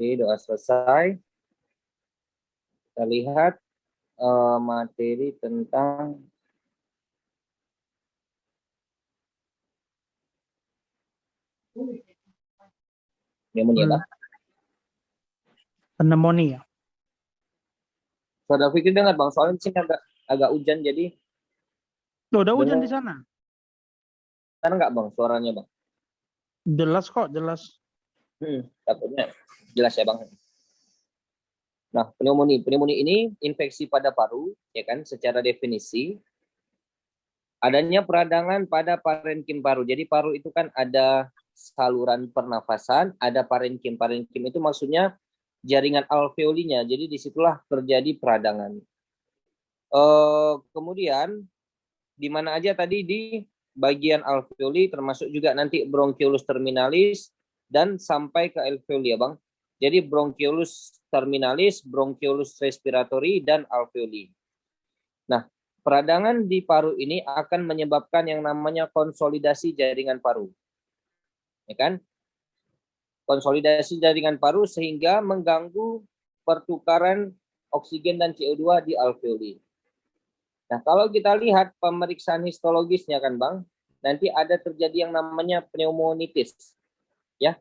Oke, doa selesai. Kita lihat materi tentang pneumonia, Bang. Pneumonia. Saudara Fikri dengar, Bang, soalnya di sini agak hujan, jadi Loh, udah hujan dengar. di sana? Kan nggak, Bang, suaranya, Bang? Jelas kok, jelas. Takutnya jelas ya, Bang. Nah, pneumonia ini infeksi pada paru, ya kan? Secara definisi adanya peradangan pada parenkim paru. Jadi paru itu kan ada saluran pernafasan, ada parenkim. Parenkim itu maksudnya jaringan alveolinya. Jadi disitulah terjadi peradangan. Kemudian di mana aja tadi di bagian alveoli, termasuk juga nanti bronchiolus terminalis dan sampai ke alveoli ya, Bang. Jadi bronchiolus terminalis, bronchiolus respiratory, dan alveoli. Nah, peradangan di paru ini akan menyebabkan yang namanya konsolidasi jaringan paru. Ya kan? Konsolidasi jaringan paru sehingga mengganggu pertukaran oksigen dan CO2 di alveoli. Nah, kalau kita lihat pemeriksaan histologisnya kan, Bang, nanti ada terjadi yang namanya pneumonitis. Ya,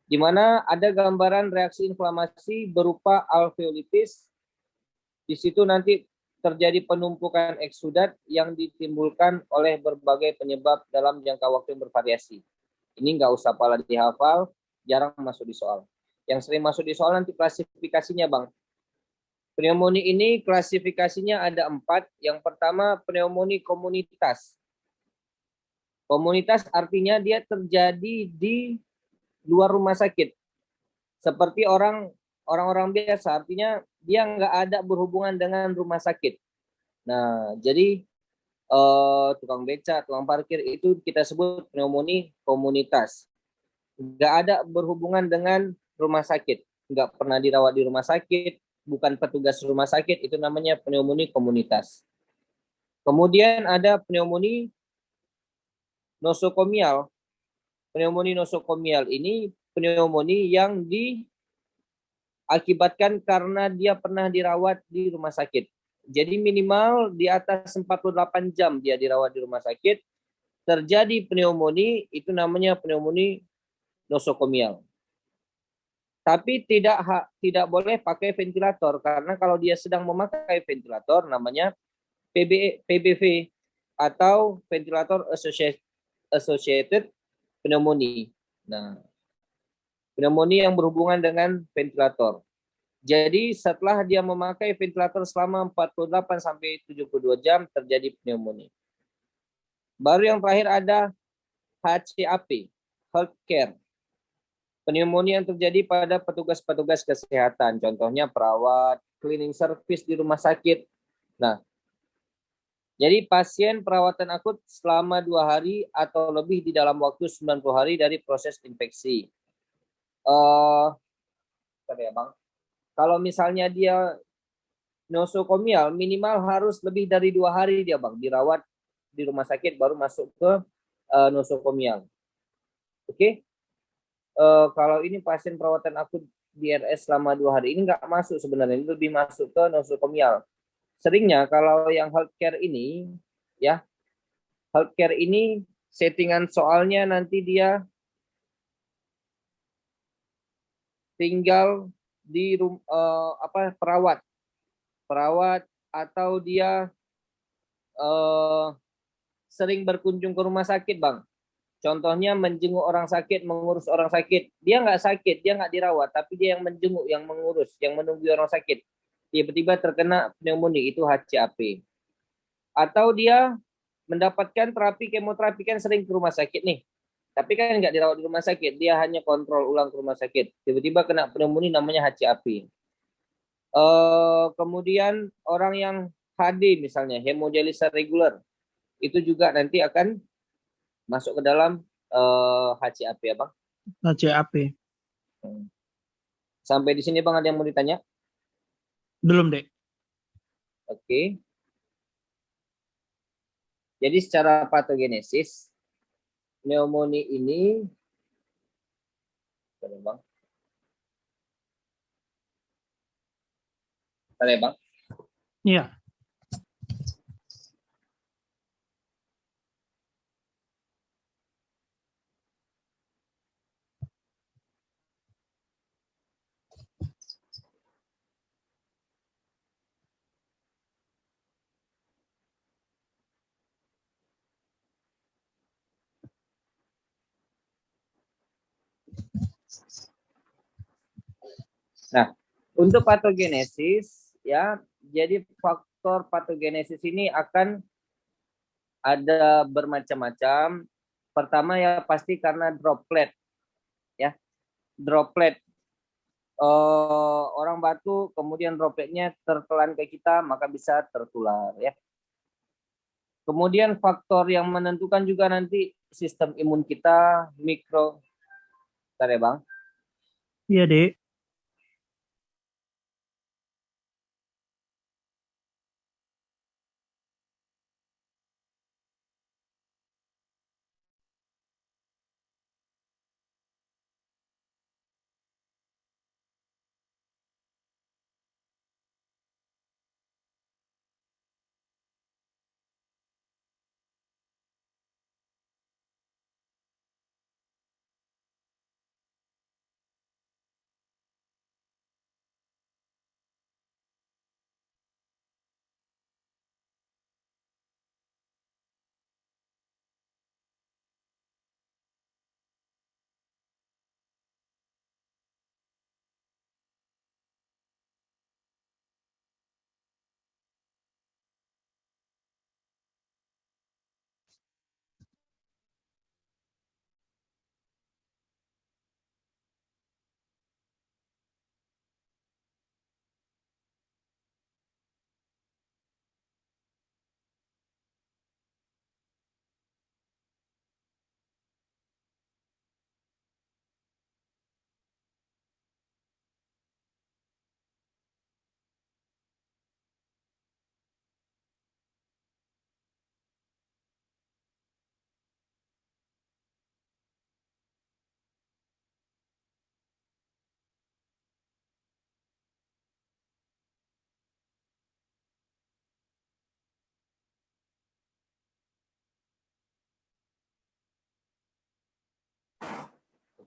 di mana ada gambaran reaksi inflamasi berupa alveolitis. Di situ nanti terjadi penumpukan eksudat yang ditimbulkan oleh berbagai penyebab dalam jangka waktu yang bervariasi. Ini nggak usah pala dihafal, jarang masuk di soal. Yang sering masuk di soal nanti klasifikasinya, Bang. Pneumonia ini klasifikasinya ada 4. Yang pertama pneumonia komunitas. Komunitas artinya dia terjadi di luar rumah sakit. Seperti orang-orang biasa, artinya dia nggak ada berhubungan dengan rumah sakit. Nah, jadi tukang beca, tukang parkir itu kita sebut pneumonia komunitas. Nggak ada berhubungan dengan rumah sakit. Nggak pernah dirawat di rumah sakit, bukan petugas rumah sakit, itu namanya pneumonia komunitas. Kemudian ada pneumonia nosokomial. Pneumonia nosokomial ini pneumonia yang diakibatkan karena dia pernah dirawat di rumah sakit. Jadi minimal di atas 48 jam dia dirawat di rumah sakit, terjadi pneumonia, itu namanya pneumonia nosokomial. Tapi tidak boleh pakai ventilator, karena kalau dia sedang memakai ventilator namanya PBV atau ventilator associated pneumonia. Nah, pneumonia yang berhubungan dengan ventilator. Jadi setelah dia memakai ventilator selama 48 sampai 72 jam terjadi pneumonia. Baru yang terakhir ada HCAP, healthcare. Pneumonia yang terjadi pada petugas-petugas kesehatan, contohnya perawat, cleaning service di rumah sakit. Nah, jadi pasien perawatan akut selama 2 hari atau lebih di dalam waktu 90 hari dari proses infeksi. Ya, Bang. Kalau misalnya dia nosokomial, minimal harus lebih dari 2 hari dia, Bang, dirawat di rumah sakit baru masuk ke nosokomial. Oke? Kalau ini pasien perawatan akut di RS selama 2 hari, ini nggak masuk sebenarnya, ini lebih masuk ke nosokomial. Seringnya kalau yang healthcare ini, ya, healthcare ini settingan soalnya nanti dia tinggal di perawat atau dia sering berkunjung ke rumah sakit, Bang. Contohnya menjenguk orang sakit, mengurus orang sakit. Dia nggak sakit, dia nggak dirawat, tapi dia yang menjenguk, yang mengurus, yang menunggu orang sakit. Tiba-tiba terkena pneumonia, itu HCAP. Atau dia mendapatkan terapi kemoterapi, kan sering ke rumah sakit nih. Tapi kan nggak dirawat di rumah sakit, dia hanya kontrol ulang ke rumah sakit. Tiba-tiba kena pneumonia namanya HCAP. Kemudian orang yang HD misalnya, hemodialisa reguler, itu juga nanti akan masuk ke dalam HCAP ya, Bang. HCAP. Sampai di sini, Bang, ada yang mau ditanya? Belum, Dek. Oke. Jadi secara patogenesis, pneumonia ini, Bang. Bentar ya, Bang. Iya. Nah, untuk patogenesis ya, jadi faktor patogenesis ini akan ada bermacam-macam. Pertama ya pasti karena droplet ya. Droplet orang batuk kemudian dropletnya tertelan ke kita maka bisa tertular ya. Kemudian faktor yang menentukan juga nanti sistem imun kita mikro. Bentar ya, Bang. Iya, Dek.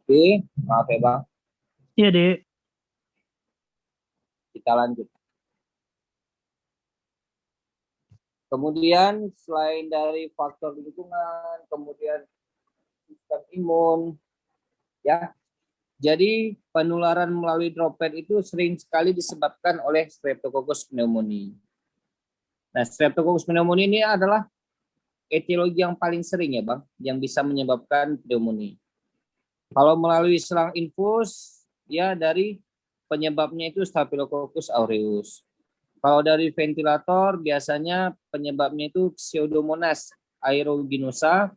Oke, maaf ya, Bang. Iya, Dek. Kita lanjut. Kemudian selain dari faktor lingkungan, kemudian sistem imun, ya. Jadi penularan melalui droplet itu sering sekali disebabkan oleh Streptococcus pneumoniae. Nah, Streptococcus pneumoniae ini adalah etiologi yang paling sering ya, Bang, yang bisa menyebabkan pneumonia. Kalau melalui selang infus, ya dari penyebabnya itu Staphylococcus aureus. Kalau dari ventilator, biasanya penyebabnya itu Pseudomonas aeruginosa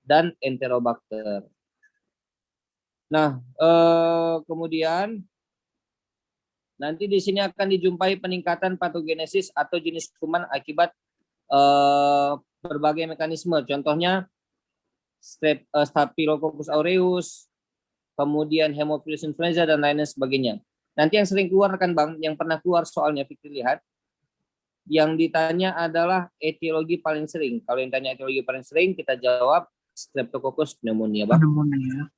dan Enterobacter. Nah, kemudian nanti di sini akan dijumpai peningkatan patogenesis atau jenis kuman akibat berbagai mekanisme. Contohnya Staphylococcus aureus, kemudian Haemophilus influenza dan lain sebagainya. Nanti yang sering keluar kan, Bang, yang pernah keluar soalnya Fikri lihat, yang ditanya adalah etiologi paling sering. Kalau yang tanya etiologi paling sering, kita jawab Streptococcus pneumonia, Bang. Pneumonia.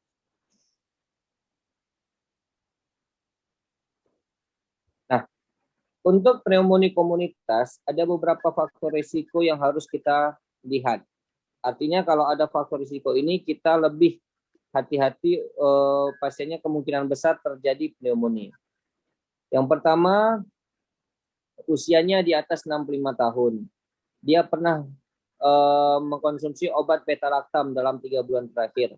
Nah, untuk pneumonia komunitas, ada beberapa faktor risiko yang harus kita lihat. Artinya kalau ada faktor risiko ini, kita lebih hati-hati pasiennya kemungkinan besar terjadi pneumonia. Yang pertama, usianya di atas 65 tahun. Dia pernah mengkonsumsi obat beta-laktam dalam 3 bulan terakhir.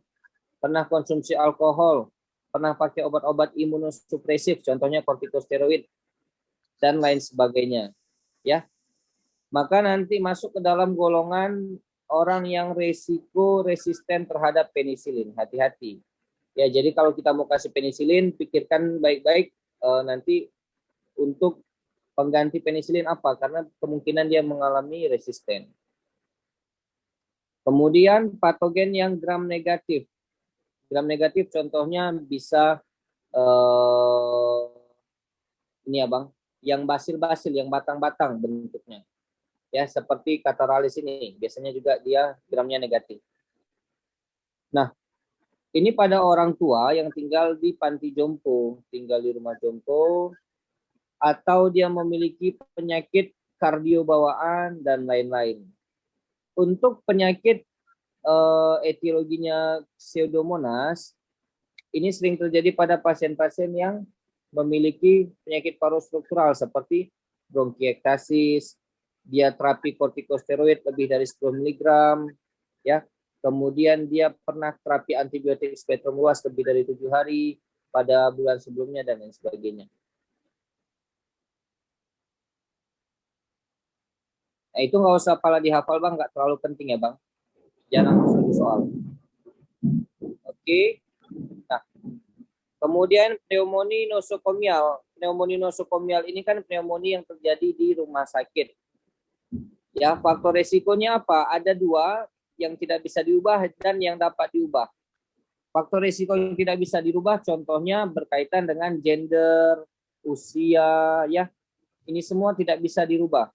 Pernah konsumsi alkohol, pernah pakai obat-obat imunosupresif, contohnya kortikosteroid, dan lain sebagainya. Ya, maka nanti masuk ke dalam golongan orang yang resiko resisten terhadap penisilin. Hati-hati. Ya, jadi kalau kita mau kasih penisilin, pikirkan baik-baik nanti untuk pengganti penisilin apa, karena kemungkinan dia mengalami resisten. Kemudian patogen yang gram negatif. Gram negatif contohnya bisa ini ya Bang, yang basil-basil, yang batang-batang bentuknya. Ya, seperti Cataralis ini, biasanya juga dia gramnya negatif. Nah, ini pada orang tua yang tinggal di panti jompo, tinggal di rumah jompo, atau dia memiliki penyakit kardio bawaan dan lain-lain. Untuk penyakit etiologinya Pseudomonas, ini sering terjadi pada pasien-pasien yang memiliki penyakit paru struktural seperti bronkiektasis, dia terapi kortikosteroid lebih dari 10 mg, ya. Kemudian dia pernah terapi antibiotik spektrum luas lebih dari 7 hari pada bulan sebelumnya dan lain sebagainya. Nah, itu nggak usah pala dihafal Bang, nggak terlalu penting ya Bang. Jangan langsung soal. Oke. Nah, kemudian pneumonia nosokomial. Pneumonia nosokomial ini kan pneumonia yang terjadi di rumah sakit. Ya, faktor resikonya apa? Ada dua, yang tidak bisa diubah dan yang dapat diubah. Faktor risiko yang tidak bisa dirubah contohnya berkaitan dengan gender, usia, ya. Ini semua tidak bisa dirubah.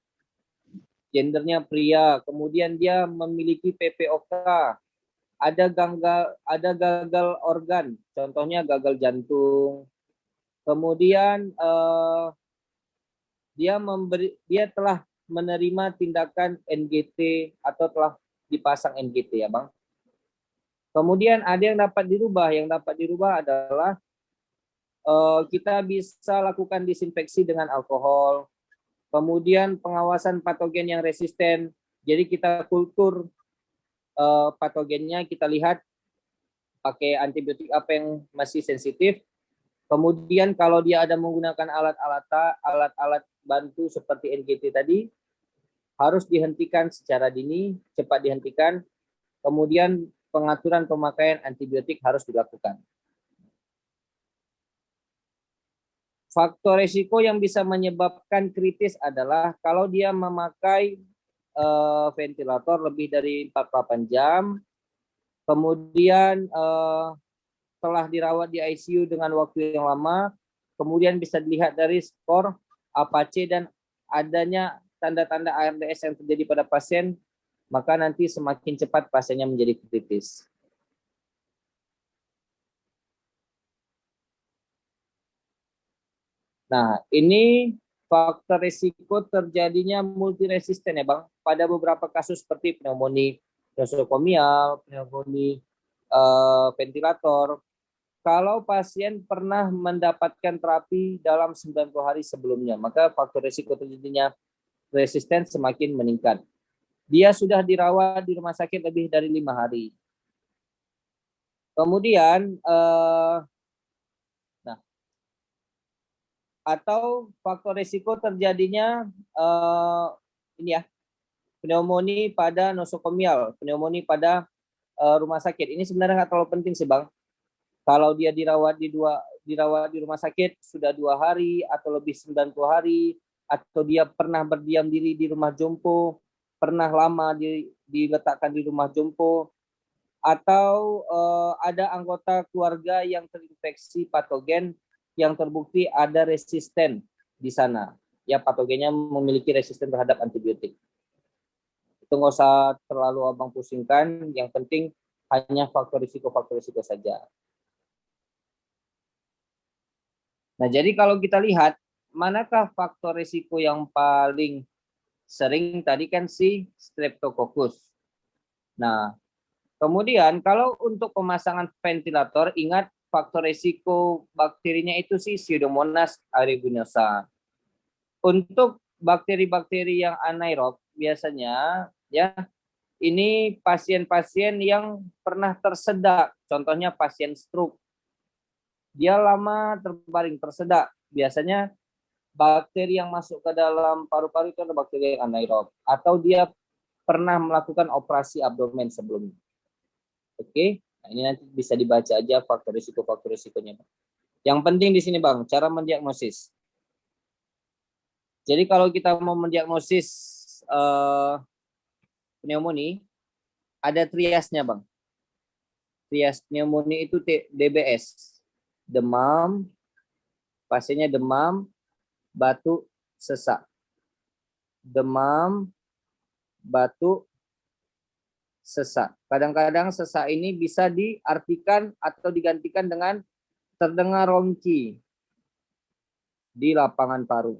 Gendernya pria, kemudian dia memiliki PPOK, ada gagal organ, contohnya gagal jantung. Kemudian dia telah menerima tindakan NGT atau telah dipasang NGT ya Bang. Kemudian ada yang dapat dirubah. Yang dapat dirubah adalah kita bisa lakukan disinfeksi dengan alkohol. Kemudian pengawasan patogen yang resisten. Jadi kita kultur patogennya, kita lihat pakai antibiotik apa yang masih sensitif. Kemudian kalau dia ada menggunakan alat-alat bantu seperti NGT tadi, harus dihentikan secara dini, cepat dihentikan. Kemudian pengaturan pemakaian antibiotik harus dilakukan. Faktor risiko yang bisa menyebabkan kritis adalah kalau dia memakai ventilator lebih dari 48 jam, kemudian telah dirawat di ICU dengan waktu yang lama, kemudian bisa dilihat dari skor APAC dan adanya tanda-tanda ARDS yang terjadi pada pasien, maka nanti semakin cepat pasiennya menjadi kritis. Nah, ini faktor risiko terjadinya multiresisten ya Bang. Pada beberapa kasus seperti pneumonia nosokomial, pneumonia ventilator, kalau pasien pernah mendapatkan terapi dalam 90 hari sebelumnya, maka faktor risiko terjadinya resisten semakin meningkat. Dia sudah dirawat di rumah sakit lebih dari 5 hari. Kemudian, atau faktor risiko terjadinya ini ya, pneumonia pada nosokomial, pneumonia pada rumah sakit. Ini sebenarnya nggak terlalu penting sih Bang. Kalau dia dirawat di rumah sakit sudah 2 hari atau lebih 90 hari, atau dia pernah berdiam diri di rumah jompo, pernah lama diletakkan di rumah jompo, atau ada anggota keluarga yang terinfeksi patogen yang terbukti ada resisten di sana. Ya, patogennya memiliki resisten terhadap antibiotik. Itu nggak usah terlalu Abang pusingkan, yang penting hanya faktor risiko saja. Nah, jadi kalau kita lihat, manakah faktor risiko yang paling sering? Tadi kan si Streptococcus. Nah, kemudian kalau untuk pemasangan ventilator, ingat faktor risiko bakterinya itu si Pseudomonas aeruginosa. Untuk bakteri-bakteri yang anaerob, biasanya ya ini pasien-pasien yang pernah tersedak, contohnya pasien stroke. Dia lama terbaring tersedak. Biasanya bakteri yang masuk ke dalam paru-paru itu adalah bakteri yang anaerob, atau dia pernah melakukan operasi abdomen sebelumnya. Oke, nah, ini nanti bisa dibaca aja faktor risikonya. Yang penting di sini Bang, cara mendiagnosis. Jadi kalau kita mau mendiagnosis pneumonia, ada triasnya, Bang. Trias pneumonia itu DBS. Demam, pasiennya demam, batuk, sesak. Demam, batuk, sesak. Kadang-kadang sesak ini bisa diartikan atau digantikan dengan terdengar ronki di lapangan paru.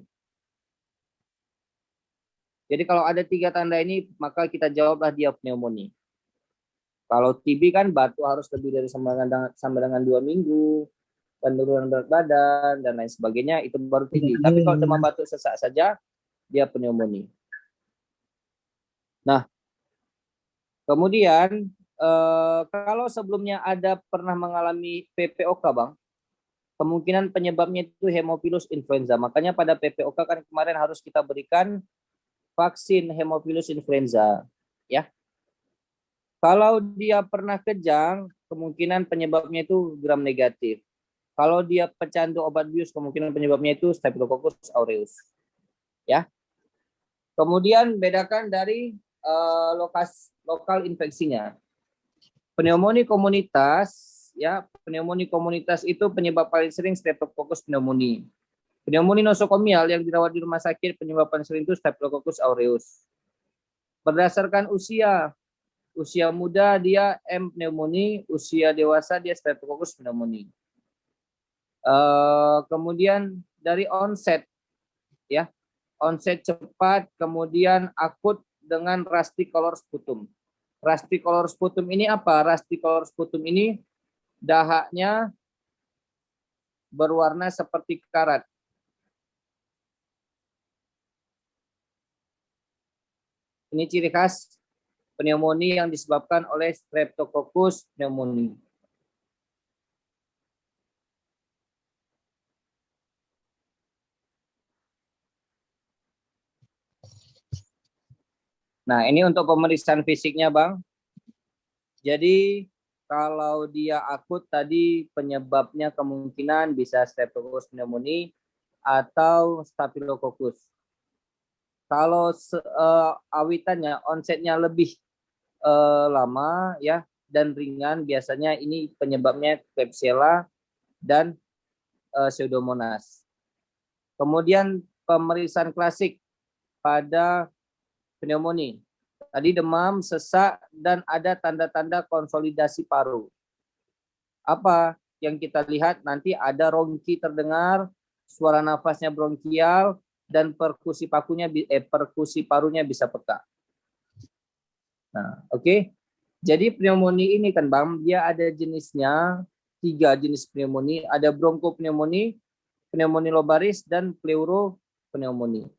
Jadi kalau ada 3 tanda ini, maka kita jawablah dia pneumonia. Kalau TB kan batuk harus lebih dari sama dengan 2 minggu, penurunan berat badan, dan lain sebagainya, itu baru TB. Tapi kalau demam batuk sesak saja, dia pneumonia. Nah, kemudian kalau sebelumnya ada pernah mengalami PPOK, Bang, kemungkinan penyebabnya itu Haemophilus influenza. Makanya pada PPOK kan kemarin harus kita berikan vaksin Haemophilus influenza, ya. Kalau dia pernah kejang, kemungkinan penyebabnya itu gram negatif. Kalau dia pecandu obat bius, kemungkinan penyebabnya itu Staphylococcus aureus. Ya. Kemudian bedakan dari lokal infeksinya. Pneumonia komunitas, ya, pneumonia komunitas itu penyebab paling sering Staphylococcus pneumoniae. Pneumonia nosokomial yang dirawat di rumah sakit penyebab paling sering itu Staphylococcus aureus. Berdasarkan usia muda dia M pneumonia, usia dewasa dia Staphylococcus pneumoniae. Kemudian dari onset, ya, onset cepat, kemudian akut dengan rusty color sputum. Rusty color sputum ini apa? Rusty color sputum ini dahaknya berwarna seperti karat. Ini ciri khas pneumonia yang disebabkan oleh Streptococcus pneumoniae. Nah, ini untuk pemeriksaan fisiknya, Bang. Jadi, kalau dia akut tadi penyebabnya kemungkinan bisa Streptococcus pneumoniae atau Staphylococcus. Kalau awitannya, onsetnya lebih lama, ya, dan ringan, biasanya ini penyebabnya Klebsiella dan Pseudomonas. Kemudian pemeriksaan klasik pada pneumonia. Tadi demam, sesak, dan ada tanda-tanda konsolidasi paru. Apa yang kita lihat nanti ada ronki terdengar, suara nafasnya bronkial, dan perkusi parunya bisa peka. Nah, oke. Jadi pneumonia ini kan, Bang, dia ada jenisnya, 3 jenis pneumonia. Ada bronkopneumonia, pneumonia lobaris, dan pleuropneumonia.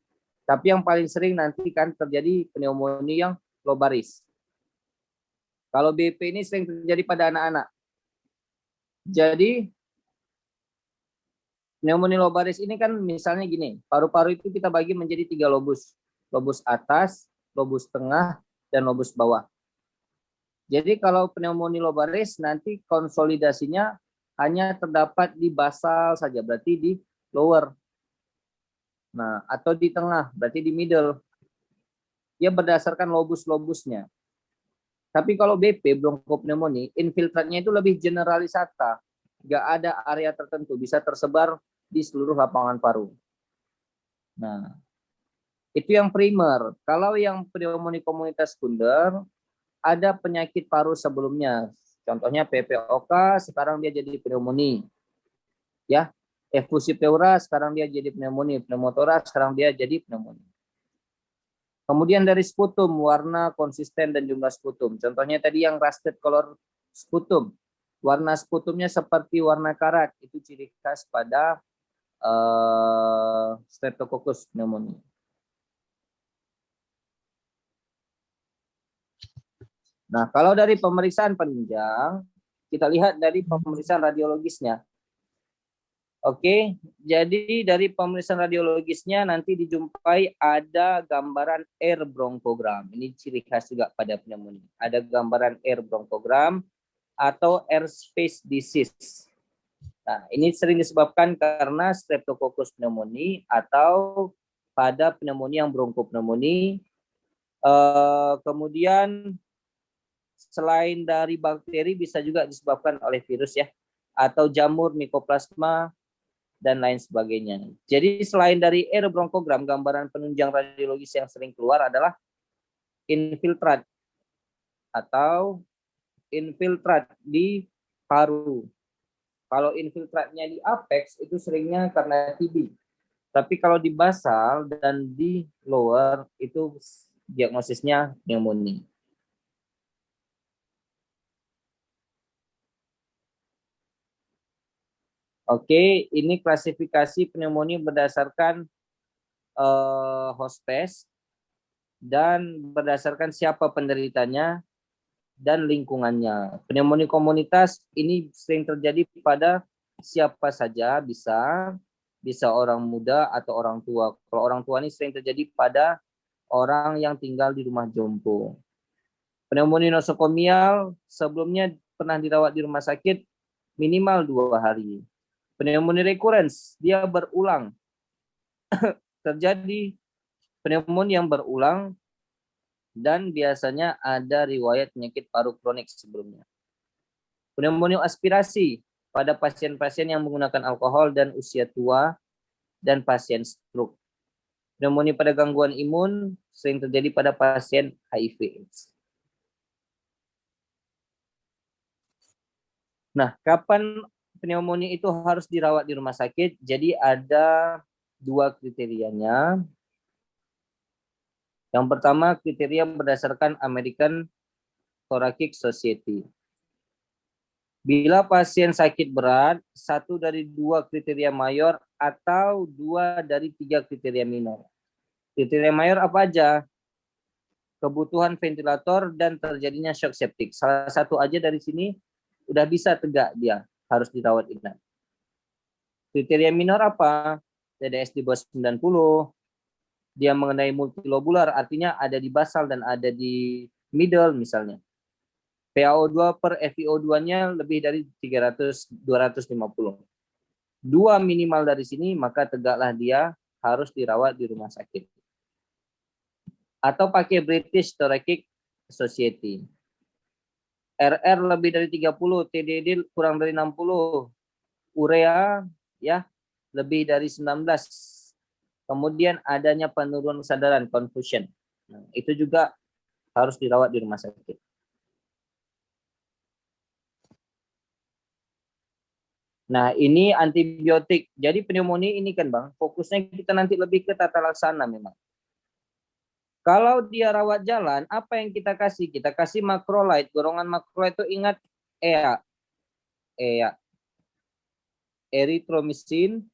Tapi yang paling sering nanti kan terjadi pneumonia yang lobaris. Kalau BP ini sering terjadi pada anak-anak. Jadi pneumonia lobaris ini kan misalnya gini, paru-paru itu kita bagi menjadi 3 lobus. Lobus atas, lobus tengah, dan lobus bawah. Jadi kalau pneumonia lobaris nanti konsolidasinya hanya terdapat di basal saja, berarti di lower. Nah, atau di tengah, berarti di middle. Dia berdasarkan lobus-lobusnya. Tapi kalau BP, bronkopneumonia, infiltratnya itu lebih generalisata. Nggak ada area tertentu, bisa tersebar di seluruh lapangan paru. Nah, itu yang primer. Kalau yang pneumonia komunitas sekunder, ada penyakit paru sebelumnya. Contohnya PPOK, sekarang dia jadi pneumonia. Ya, efusi pleura, sekarang dia jadi pneumonia. Pneumotoraks, sekarang dia jadi pneumonia. Kemudian dari sputum, warna konsisten dan jumlah sputum. Contohnya tadi yang rusted color sputum. Warna sputumnya seperti warna karat. Itu ciri khas pada Streptococcus pneumoniae. Nah, kalau dari pemeriksaan penunjang, kita lihat dari pemeriksaan radiologisnya. Oke, jadi dari pemeriksaan radiologisnya nanti dijumpai ada gambaran air bronkogram. Ini ciri khas juga pada pneumonia. Ada gambaran air bronkogram atau airspace disease. Nah, ini sering disebabkan karena Streptococcus pneumoniae atau pada pneumonia yang bronkopneumonia. Kemudian selain dari bakteri bisa juga disebabkan oleh virus ya, atau jamur, mikoplasma, dan lain sebagainya. Jadi selain dari aerobronkogram, gambaran penunjang radiologis yang sering keluar adalah infiltrat atau infiltrat di paru. Kalau infiltratnya di apex itu seringnya karena TB. Tapi kalau di basal dan di lower itu diagnosisnya pneumonia. Oke, ini klasifikasi pneumonia berdasarkan hospes dan berdasarkan siapa penderitanya dan lingkungannya. Pneumonia komunitas ini sering terjadi pada siapa saja, bisa orang muda atau orang tua. Kalau orang tua ini sering terjadi pada orang yang tinggal di rumah jompo. Pneumonia nosokomial sebelumnya pernah dirawat di rumah sakit minimal 2 hari. Pneumonia recurrence, dia berulang. Terjadi pneumonia yang berulang dan biasanya ada riwayat penyakit paru kronik sebelumnya. Pneumonia aspirasi pada pasien-pasien yang menggunakan alkohol dan usia tua dan pasien stroke. Pneumonia pada gangguan imun sering terjadi pada pasien HIV/AIDS. Nah, kapan pneumonia itu harus dirawat di rumah sakit? Jadi ada 2 kriterianya. Yang pertama, kriteria berdasarkan American Thoracic Society. Bila pasien sakit berat, 1 dari 2 kriteria mayor atau 2 dari 3 kriteria minor. Kriteria mayor apa aja? Kebutuhan ventilator dan terjadinya shock septic. Salah satu aja dari sini udah bisa tegak dia harus dirawat inap. Kriteria minor apa? TDS di bawah 90, dia mengenai multilobular, artinya ada di basal dan ada di middle misalnya. PaO2 per FiO2-nya lebih dari 250. 2 minimal dari sini, maka tegaklah dia harus dirawat di rumah sakit. Atau pakai British Thoracic Society. RR lebih dari 30, TDD kurang dari 60, urea ya lebih dari 19. Kemudian adanya penurunan kesadaran, confusion. Nah, itu juga harus dirawat di rumah sakit. Nah, ini antibiotik. Jadi pneumonia ini kan Bang, fokusnya kita nanti lebih ke tata laksana memang. Kalau dia rawat jalan, apa yang kita kasih? Kita kasih macrolide. Golongan macrolide itu ingat EA. EA. Erythromycin,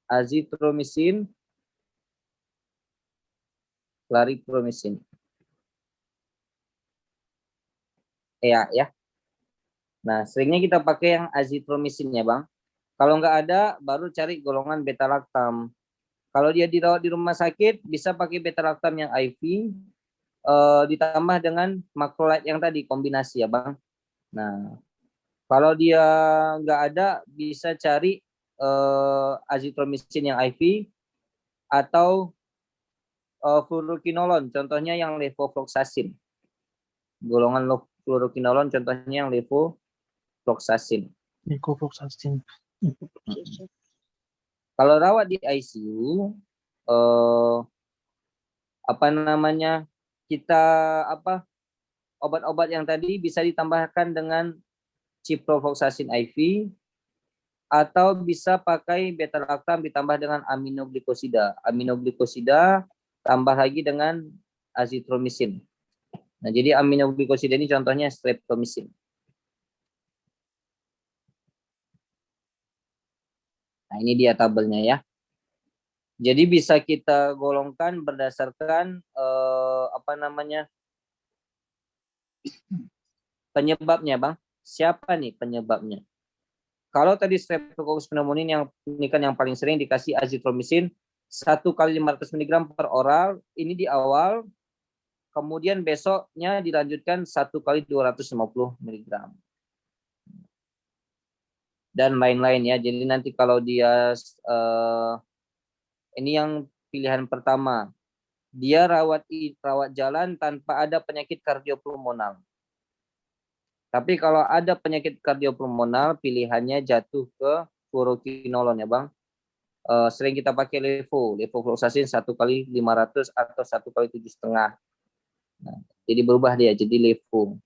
azithromycin, clarithromycin. EA ya. Nah, seringnya kita pakai yang azithromycin ya Bang. Kalau nggak ada, baru cari golongan beta lactam. Kalau dia dirawat di rumah sakit, bisa pakai beta lactam yang IV, ditambah dengan macrolide yang tadi, kombinasi ya Bang. Nah, kalau dia nggak ada, bisa cari azithromycin yang IV atau fluoroquinolone, contohnya yang levofloxacin. Golongan fluoroquinolone contohnya yang levofloxacin. Levofloxacin. Kalau rawat di ICU, apa namanya, kita obat-obat yang tadi bisa ditambahkan dengan ciprofloxacin IV atau bisa pakai beta lactam ditambah dengan aminoglikosida. Aminoglikosida tambah lagi dengan azithromycin. Nah, jadi aminoglikosida ini contohnya streptomycin. Nah, ini dia tabelnya ya. Jadi bisa kita golongkan berdasarkan penyebabnya, Bang. Siapa nih penyebabnya? Kalau tadi Streptococcus pneumoniae yang ini kan yang paling sering dikasih azithromycin 1 kali 500 mg per oral, ini di awal, kemudian besoknya dilanjutkan 1 kali 250 mg. Dan lain-lain ya. Jadi nanti kalau dia ini yang pilihan pertama. dia rawat jalan tanpa ada penyakit kardiopulmonal. Tapi kalau ada penyakit kardiopulmonal, pilihannya jatuh ke fluoroquinolone ya Bang. Sering kita pakai levofloxacin 1 kali 500 atau 1 kali 7,5. Nah, jadi berubah dia jadi levo.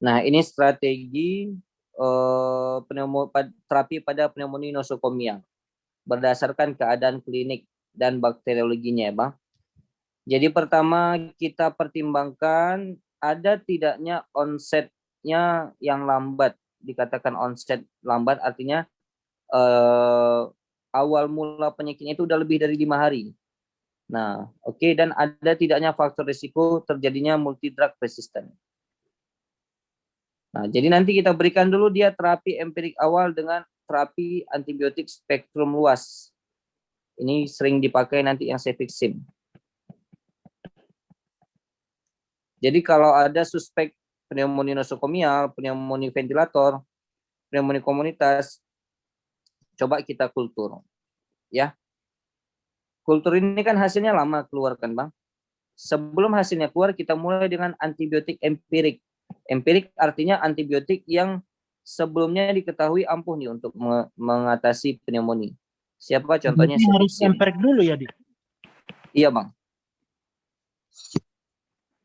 Nah, ini strategi terapi pada pneumonia nosokomial berdasarkan keadaan klinik dan bakteriologinya ya Bang. Jadi pertama kita pertimbangkan ada tidaknya onsetnya yang lambat. Dikatakan onset lambat artinya awal mula penyakitnya itu udah lebih dari 5 hari. Nah, oke, dan ada tidaknya faktor risiko terjadinya multidrug resistant. Nah, jadi nanti kita berikan dulu dia terapi empirik awal dengan terapi antibiotik spektrum luas. Ini sering dipakai nanti yang cefixime. Jadi kalau ada suspek pneumonia nosokomial, pneumonia ventilator, pneumonia komunitas, coba kita kultur. Ya. Kultur ini kan hasilnya lama keluar kan, Bang? Sebelum hasilnya keluar, kita mulai dengan antibiotik empirik. Empirik artinya antibiotik yang sebelumnya diketahui ampuh nih untuk mengatasi pneumonia. Siapa contohnya? Berarti harus empirik dulu ya, Di? Iya, Bang.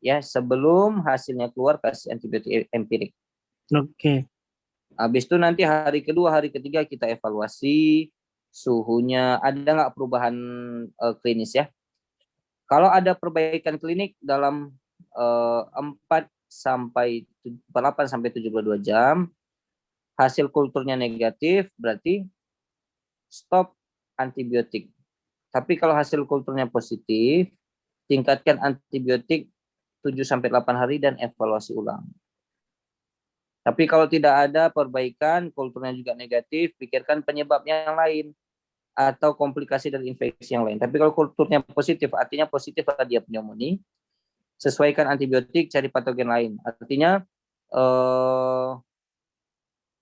Ya, sebelum hasilnya keluar kasih antibiotik empirik. Oke. Habis itu nanti hari kedua, hari ketiga kita evaluasi suhunya, ada nggak perubahan klinis ya. Kalau ada perbaikan klinik dalam 8 sampai 72 jam, hasil kulturnya negatif, berarti stop antibiotik. Tapi kalau hasil kulturnya positif, tingkatkan antibiotik 7 sampai 8 hari dan evaluasi ulang. Tapi kalau tidak ada perbaikan, kulturnya juga negatif, pikirkan penyebab yang lain atau komplikasi dari infeksi yang lain. Tapi kalau kulturnya positif, artinya positif pada dia pneumonia, sesuaikan antibiotik, cari patogen lain. Artinya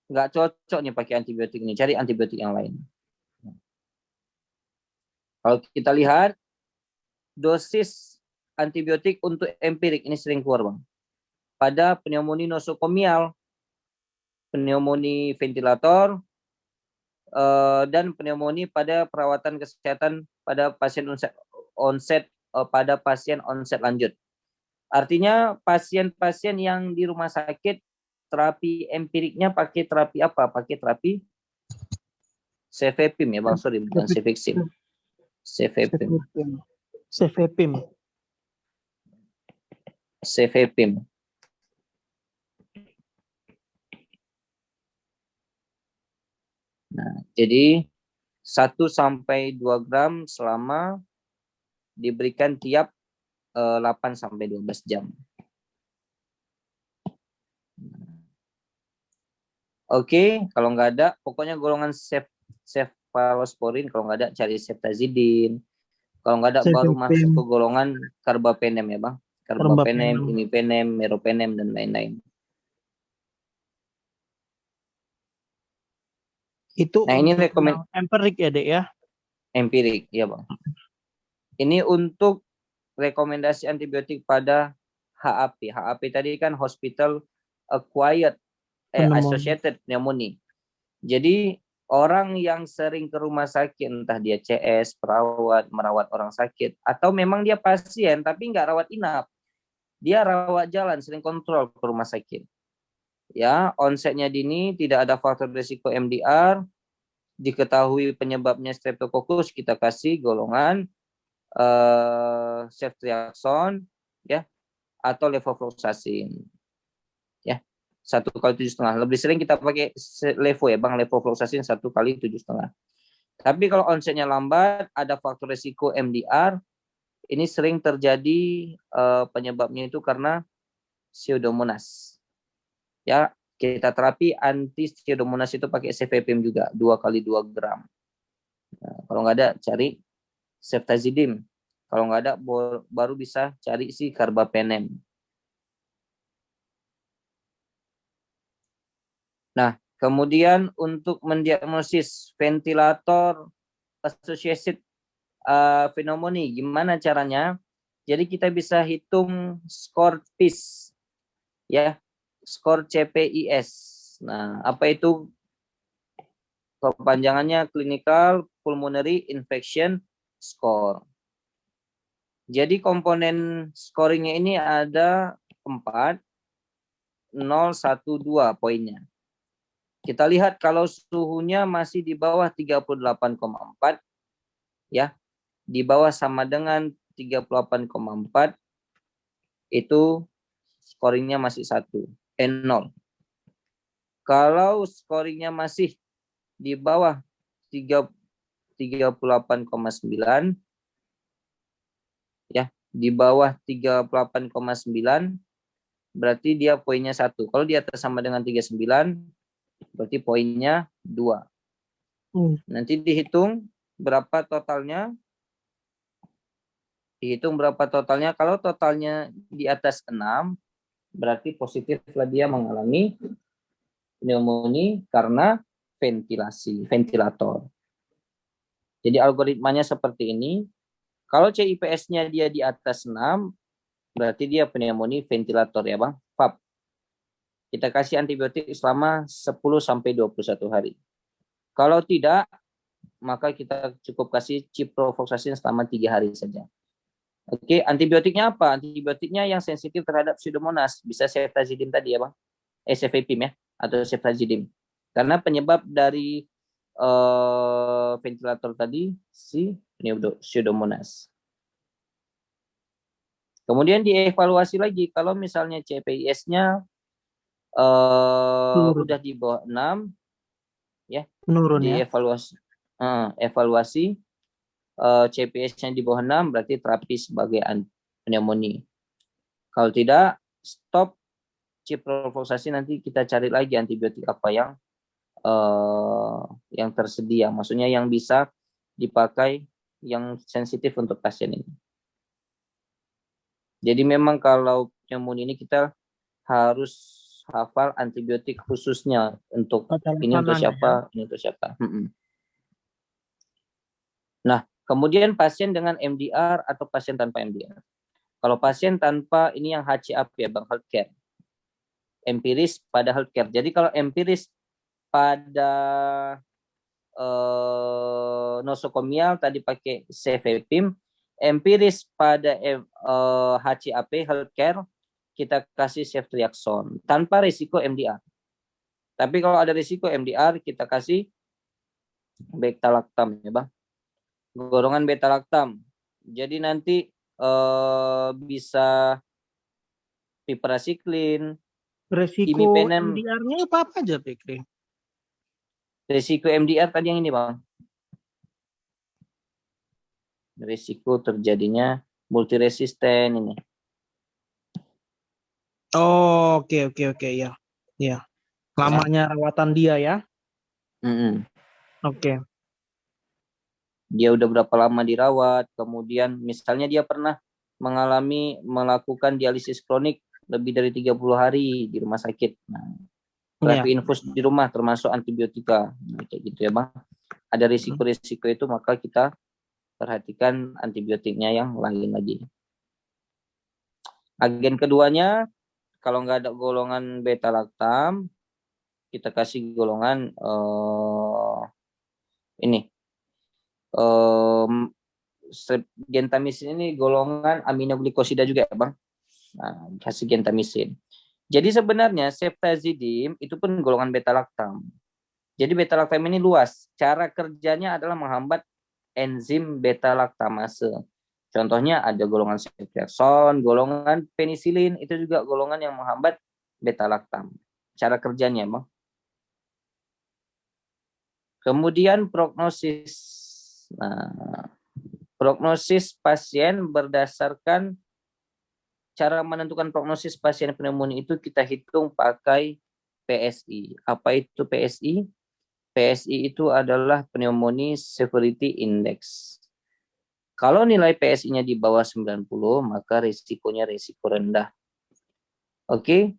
nggak cocok nih pakai antibiotik ini, cari antibiotik yang lain. Kalau kita lihat dosis antibiotik untuk empirik ini sering keluar Bang. Pada pneumonia nosokomial, pneumonia ventilator, dan pneumonia pada perawatan kesehatan pada pasien onset pada pasien onset lanjut. Artinya pasien-pasien yang di rumah sakit terapi empiriknya pakai terapi apa? Pakai terapi cefepime ya Bang, sorry bukan cefixime. Cefepime. Cefepime. Cefepime. Nah, jadi 1 sampai 2 gram selama diberikan tiap 8 sampai 12 jam. Oke, kalau nggak ada, pokoknya golongan cefalosporin, kalau nggak ada cari ceftazidin. Kalau nggak ada baru masuk ke golongan carbapenem ya Bang. Carbapenem, imipenem, meropenem, dan lain-lain. Itu nah ini rekomendasi empirik ya Dek ya? Empirik, ya Bang. Ini untuk rekomendasi antibiotik pada HAP. HAP tadi kan Hospital Acquired Associated Pneumonia. Jadi orang yang sering ke rumah sakit, entah dia CS, merawat orang sakit, atau memang dia pasien tapi nggak rawat inap, dia rawat jalan, sering kontrol ke rumah sakit. Ya, onsetnya dini, tidak ada faktor risiko MDR, diketahui penyebabnya Streptococcus, kita kasih golongan ceftriaxone, ya, atau levofloxacin, ya, 1 kali 7,5. Lebih sering kita pakai levo ya Bang, levofloxacin 1 kali 7,5. Tapi kalau onsetnya lambat, ada faktor risiko MDR, ini sering terjadi penyebabnya itu karena Pseudomonas. Ya, kita terapi anti Pseudomonas itu pakai cefepime juga 2 kali 2 gram. Nah, kalau nggak ada cari ceftazidime. Kalau nggak ada baru bisa cari si carbapenem. Nah, Kemudian untuk mendiagnosis ventilator associated pneumonia, gimana caranya? Jadi kita bisa hitung skor PIS, ya, skor CPIS. Nah, apa itu kepanjangannya? Clinical Pulmonary Infection Score. Jadi komponen scoringnya ini ada 4, 0, 1, 2 poinnya. Kita lihat kalau suhunya masih di bawah 38,4, ya, di bawah sama dengan 38,4, itu scoringnya masih 1, 0. Kalau scoringnya masih di bawah 38,9, ya, di bawah 38,9, berarti dia poinnya 1. Kalau di atas sama dengan 39, berarti poinnya 2. Nanti dihitung berapa totalnya. Kalau totalnya di atas 6, berarti positiflah dia mengalami pneumonia karena ventilator. Jadi algoritmanya seperti ini. Kalau CIPS-nya dia di atas 6, berarti dia pneumonia ventilator, ya Bang. VAP. Kita kasih antibiotik selama 10-21 hari. Kalau tidak, maka kita cukup kasih ciprofloxacin selama 3 hari saja. Oke, antibiotiknya apa? Antibiotiknya yang sensitif terhadap Pseudomonas. Bisa ceftazidime tadi, ya Bang. Cefepime, ya, atau ceftazidime. Karena penyebab dari ventilator tadi si Pseudomonas. Kemudian dievaluasi lagi kalau misalnya CPIS-nya udah di bawah 6, ya. Menurun, ya. Evaluasi CPIS-nya di bawah 6 berarti terapi sebagai pneumonia. Kalau tidak, stop ciprofloxacin, nanti kita cari lagi antibiotik apa yang tersedia, maksudnya yang bisa dipakai, yang sensitif untuk pasien ini. Jadi memang kalau pneumonia ini kita harus hafal antibiotik khususnya untuk ini untuk siapa, ini untuk siapa. Nah, kemudian pasien dengan MDR atau pasien tanpa MDR. Kalau pasien tanpa, ini yang HCAP, ya Bang, healthcare. Empiris pada healthcare. Jadi kalau empiris pada nosokomial tadi pakai cefepime, empiris pada HCAP healthcare kita kasih ceftriaxone tanpa risiko MDR. Tapi kalau ada risiko MDR kita kasih beta-lactam, ya Bang. Golongan beta-lactam. Jadi nanti bisa piperacillin. Resiko MDR-nya apa aja, Fikri? Risiko MDR tadi yang ini, Bang. Risiko terjadinya multiresisten ini. Oh, oke, ya. Ya. Lamanya rawatan dia, ya. Oke. Dia udah berapa lama dirawat, kemudian misalnya dia pernah melakukan dialisis kronik lebih dari 30 hari di rumah sakit. Nah, terapi infus di rumah termasuk antibiotika. Nah, kayak gitu, ya Bang. Ada risiko-risiko itu, maka kita perhatikan antibiotiknya yang lain lagi. Agen keduanya, kalau nggak ada golongan beta-lactam, kita kasih golongan ini. Gentamisin ini golongan aminoglikosida juga, ya Bang. Nah, kasih gentamisin. Jadi sebenarnya ceftazidime itu pun golongan beta-lactam. Jadi beta-lactam ini luas. Cara kerjanya adalah menghambat enzim beta-lactamase. Contohnya ada golongan ceftriaxone, golongan penisilin, itu juga golongan yang menghambat beta-lactam. Cara kerjanya, Bang. Kemudian prognosis. Nah, prognosis pasien berdasarkan cara menentukan prognosis pasien pneumonia itu kita hitung pakai PSI. Apa itu PSI? PSI itu adalah Pneumonia Severity Index. Kalau nilai PSI-nya di bawah 90, maka risikonya risiko rendah. Oke.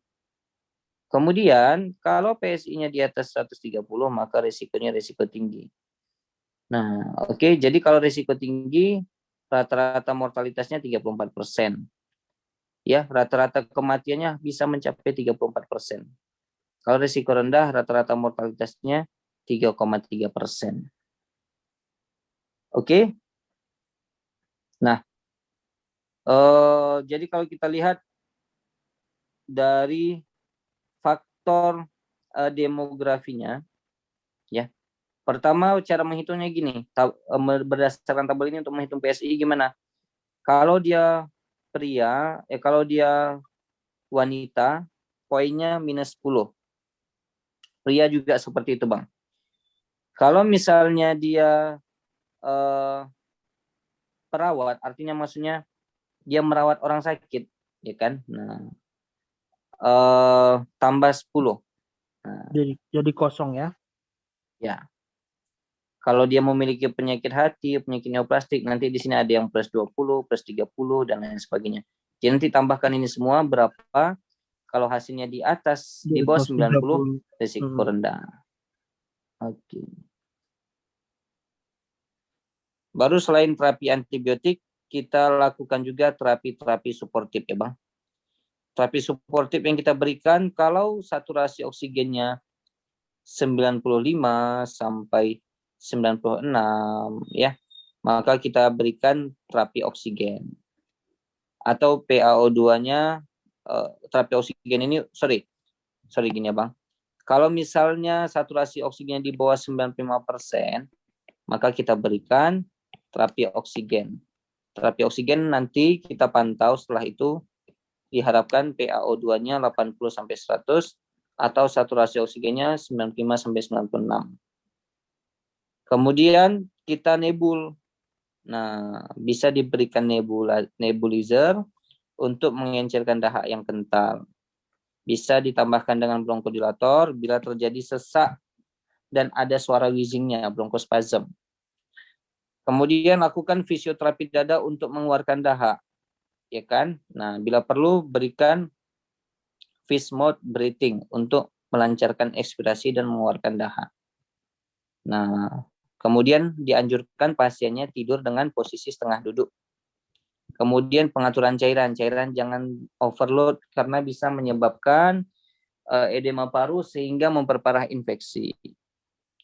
Kemudian kalau PSI-nya di atas 130 maka risikonya risiko tinggi. Nah, oke, jadi kalau risiko tinggi rata-rata mortalitasnya 34%. Ya, rata-rata kematiannya bisa mencapai 34%. Kalau risiko rendah rata-rata mortalitasnya 3,3%. Oke. Nah, jadi kalau kita lihat dari faktor demografinya, ya. Pertama cara menghitungnya gini, berdasarkan tabel ini untuk menghitung PSI gimana? Kalau dia pria, kalau dia wanita, poinnya minus 10. Pria juga seperti itu, Bang. Kalau misalnya dia perawat, artinya maksudnya dia merawat orang sakit, ya kan? Nah, tambah 10. Nah, Jadi kosong ya. ya. Kalau dia memiliki penyakit hati, penyakit neoplastik, nanti di sini ada yang plus 20, plus 30, dan lain sebagainya. Jadi nanti tambahkan ini semua berapa, kalau hasilnya di atas, di bawah 90, risiko rendah. Oke. Baru selain terapi antibiotik, kita lakukan juga terapi-terapi suportif ya Bang. Terapi suportif yang kita berikan, kalau saturasi oksigennya 95 sampai 96 ya, maka kita berikan terapi oksigen. Atau PaO2-nya, terapi oksigen ini, sorry gini ya Bang. Kalau misalnya saturasi oksigennya di bawah 95%, maka kita berikan terapi oksigen. Terapi oksigen nanti kita pantau setelah itu, diharapkan PaO2-nya 80 sampai 100 atau saturasi oksigennya 95 sampai 96. Kemudian kita nebul. Nah, bisa diberikan nebulizer untuk mengencerkan dahak yang kental. Bisa ditambahkan dengan bronkodilator bila terjadi sesak dan ada suara wheezingnya, bronkospasm. Kemudian lakukan fisioterapi dada untuk mengeluarkan dahak, ya kan? Nah, bila perlu berikan fist mouth breathing untuk melancarkan ekspirasi dan mengeluarkan dahak. Nah, kemudian dianjurkan pasiennya tidur dengan posisi setengah duduk. Kemudian pengaturan cairan jangan overload karena bisa menyebabkan edema paru sehingga memperparah infeksi.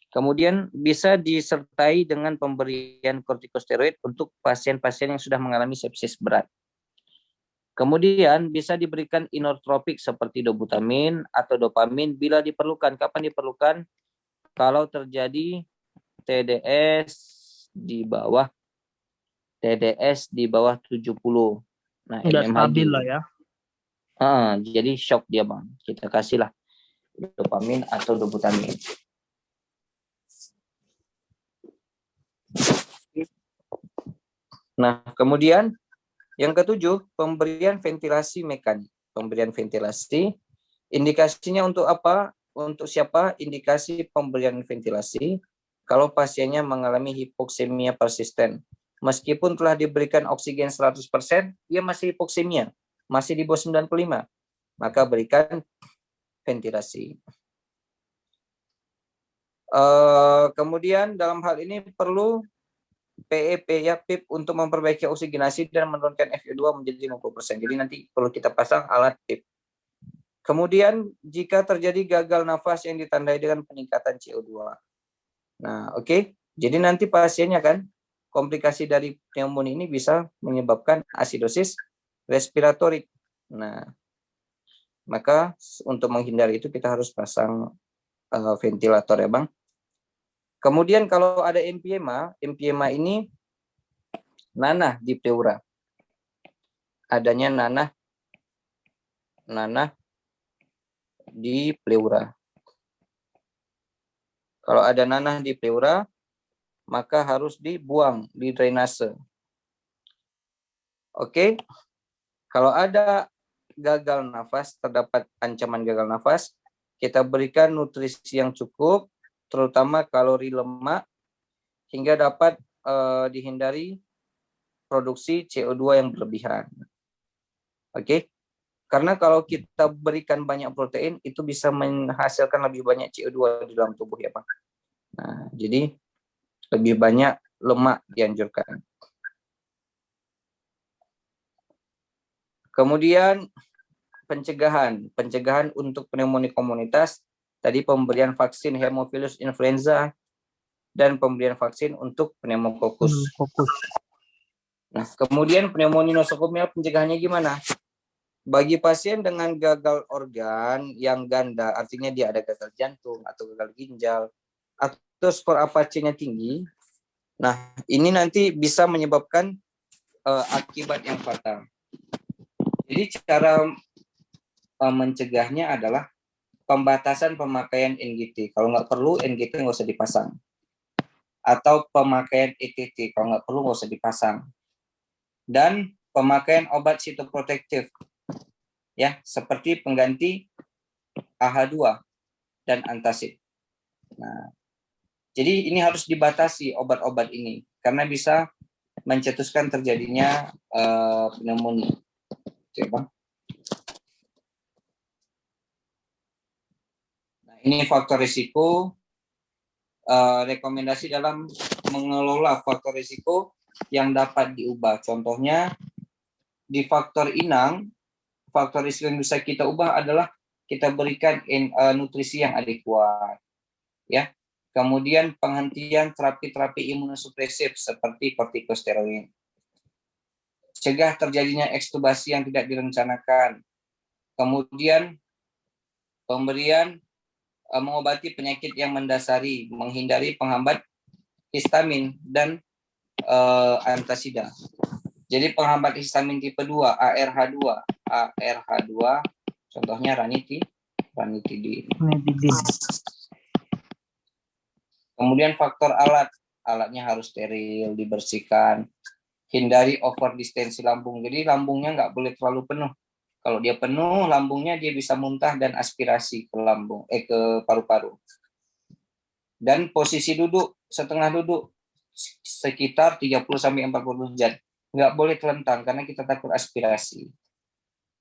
Kemudian bisa disertai dengan pemberian kortikosteroid untuk pasien-pasien yang sudah mengalami sepsis berat. Kemudian bisa diberikan inotropik seperti dobutamin atau dopamin bila diperlukan. Kapan diperlukan? Kalau terjadi TDS di bawah 70. Nah, Udah mmHg. stabil lah ya. Jadi shock dia Bang. Kita kasihlah dopamin atau dobutamin. Nah, kemudian yang ketujuh, pemberian ventilasi mekanik. Pemberian ventilasi, indikasinya untuk apa? Untuk siapa? Indikasi pemberian ventilasi kalau pasiennya mengalami hipoksemia persisten. Meskipun telah diberikan oksigen 100%, dia masih hipoksemia, masih di bawah 95. Maka berikan ventilasi. Kemudian dalam hal ini perlu PEP ya, PIP untuk memperbaiki oksigenasi dan menurunkan FiO2 menjadi 50%. Jadi nanti perlu kita pasang alat PIP. Kemudian jika terjadi gagal nafas yang ditandai dengan peningkatan CO2. Nah, oke. Jadi nanti pasiennya kan komplikasi dari pneumonia ini bisa menyebabkan asidosis respiratorik. Nah, maka untuk menghindari itu kita harus pasang ventilator ya, Bang. Kemudian kalau ada emphysema ini nanah di pleura. Adanya nanah di pleura. Kalau ada nanah di pleura, maka harus dibuang di drainase. Oke. Kalau ada gagal nafas, terdapat ancaman gagal nafas, kita berikan nutrisi yang cukup, terutama kalori lemak, hingga dapat dihindari produksi CO2 yang berlebihan. Oke. Karena kalau kita berikan banyak protein, itu bisa menghasilkan lebih banyak CO2 di dalam tubuh ya Pak. Nah, jadi lebih banyak lemak dianjurkan. Kemudian pencegahan untuk pneumonia komunitas, tadi pemberian vaksin Haemophilus influenza dan pemberian vaksin untuk pneumococcus. Nah, kemudian pneumonia nosokomial pencegahannya gimana? Bagi pasien dengan gagal organ yang ganda, artinya dia ada gagal jantung atau gagal ginjal, atau skor APAC-nya tinggi, nah ini nanti bisa menyebabkan akibat yang fatal. Jadi cara mencegahnya adalah pembatasan pemakaian NGT. Kalau nggak perlu, NGT nggak usah dipasang. Atau pemakaian ETT, kalau nggak perlu nggak usah dipasang. Dan pemakaian obat sitoprotektif, ya, seperti pengganti AH2 dan antacid. Nah, jadi ini harus dibatasi obat-obat ini karena bisa mencetuskan terjadinya pneumonia. Coba. Nah, ini faktor risiko. Rekomendasi dalam mengelola faktor risiko yang dapat diubah. Contohnya di faktor inang, faktor risiko yang bisa kita ubah adalah kita berikan nutrisi yang adekuat, ya. Kemudian penghentian terapi-terapi imunosupresif seperti kortikosteroid. Cegah terjadinya ekstubasi yang tidak direncanakan. Kemudian pemberian mengobati penyakit yang mendasari, menghindari penghambat histamin dan antasida. Jadi penghambat histamin tipe 2, ARH2, contohnya ranitidin. Kemudian faktor alatnya harus steril, dibersihkan, hindari over distensi lambung. Jadi lambungnya nggak boleh terlalu penuh. Kalau dia penuh, lambungnya dia bisa muntah dan aspirasi ke ke paru-paru. Dan posisi duduk, setengah duduk, sekitar 30-40 derajat. Nggak boleh telentang karena kita takut aspirasi.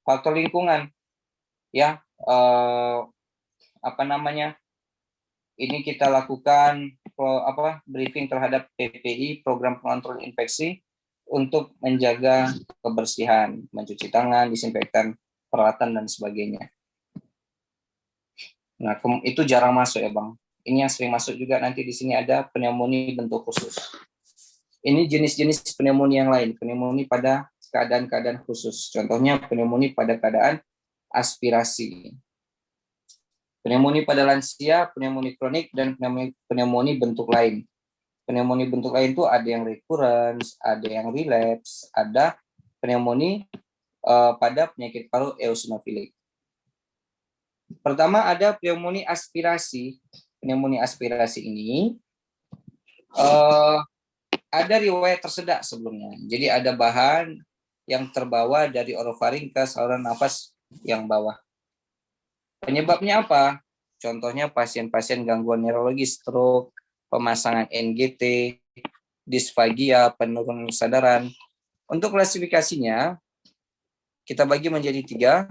Faktor lingkungan, ya, ini kita lakukan briefing terhadap PPI, program pengontrol infeksi, untuk menjaga kebersihan, mencuci tangan, disinfektan, peralatan dan sebagainya. Nah, itu jarang masuk ya Bang. Ini yang sering masuk juga nanti di sini ada pneumonia bentuk khusus. Ini jenis-jenis pneumonia yang lain, pneumonia pada keadaan-keadaan khusus. Contohnya pneumonia pada keadaan aspirasi. Pneumonia pada lansia, pneumonia kronik, dan pneumonia bentuk lain. Pneumonia bentuk lain itu ada yang recurrence, ada yang relapse, ada pneumonia pada penyakit paru eosinofilik. Pertama ada pneumonia aspirasi. Pneumonia aspirasi ini ada riwayat tersedak sebelumnya. Jadi ada bahan yang terbawa dari orofaring ke saluran nafas yang bawah. Penyebabnya apa? Contohnya pasien-pasien gangguan neurologi, stroke, pemasangan NGT, disfagia, penurunan kesadaran. Untuk klasifikasinya, kita bagi menjadi 3.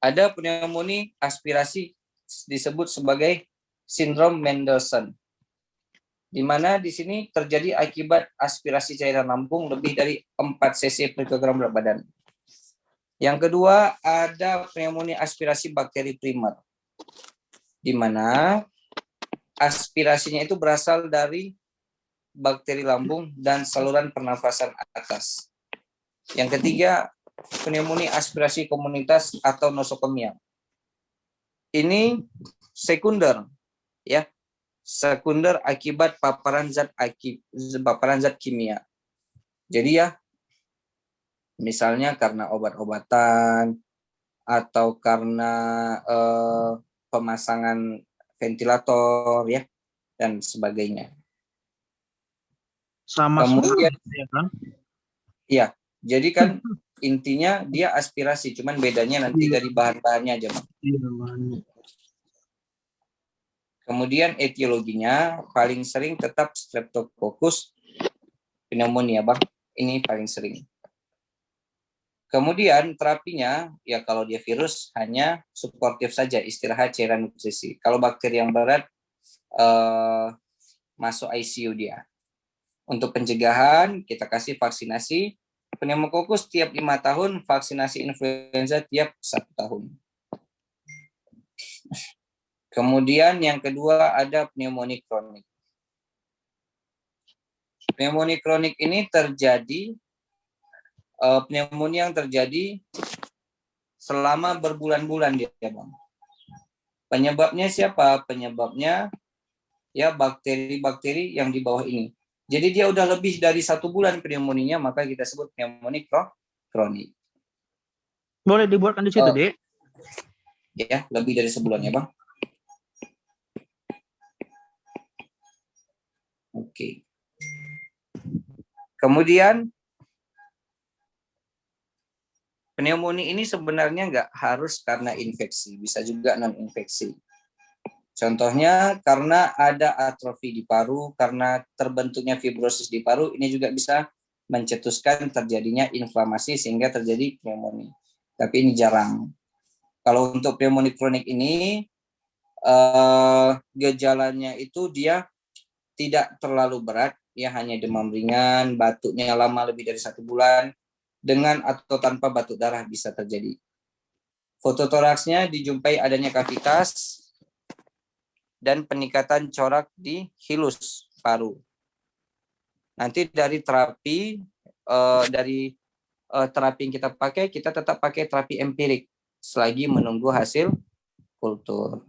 Ada pneumonia aspirasi disebut sebagai sindrom Mendelssohn, di mana di sini terjadi akibat aspirasi cairan lambung lebih dari 4 cc per kilogram berat badan. Yang kedua, ada pneumonia aspirasi bakteri primer, di mana aspirasinya itu berasal dari bakteri lambung dan saluran pernafasan atas. Yang ketiga, pneumonia aspirasi komunitas atau nosokomial. Ini sekunder, ya, sekunder akibat paparan zat kimia. Jadi ya, misalnya karena obat-obatan atau karena pemasangan ventilator, ya, dan sebagainya. Sama kemudian semua ya kan? Ya, jadi kan intinya dia aspirasi, cuman bedanya nanti dari bahan-bahannya aja, Bang. Kemudian etiologinya paling sering tetap Streptococcus pneumonia, Bang. Ini paling sering. Kemudian terapinya, ya kalau dia virus hanya suportif saja, istirahat, cairan nutrisi. Kalau bakteri yang berat, masuk ICU dia. Untuk pencegahan, kita kasih vaksinasi. Pneumokokus tiap 5 tahun, vaksinasi influenza tiap 1 tahun. Kemudian yang kedua ada pneumonia kronik. Pneumonia kronik ini terjadi, pneumonia yang terjadi selama berbulan-bulan dia, Bang. Penyebabnya siapa? Penyebabnya ya bakteri-bakteri yang di bawah ini. Jadi dia udah lebih dari 1 bulan pneumonia, maka kita sebut pneumonia kronik. Boleh dibuatkan di situ, Dek? Ya, lebih dari sebulan ya, Bang. Oke. Kemudian pneumonia ini sebenarnya nggak harus karena infeksi, bisa juga non-infeksi. Contohnya karena ada atrofi di paru, karena terbentuknya fibrosis di paru, ini juga bisa mencetuskan terjadinya inflamasi sehingga terjadi pneumonia. Tapi ini jarang. Kalau untuk pneumonia kronik ini, gejalanya itu dia tidak terlalu berat, ya hanya demam ringan, batuknya lama lebih dari 1 bulan, dengan atau tanpa batuk darah bisa terjadi. Fototoraksnya dijumpai adanya kavitas dan peningkatan corak di hilus paru. Nanti dari terapi terapi yang kita pakai, kita tetap pakai terapi empirik selagi menunggu hasil kultur.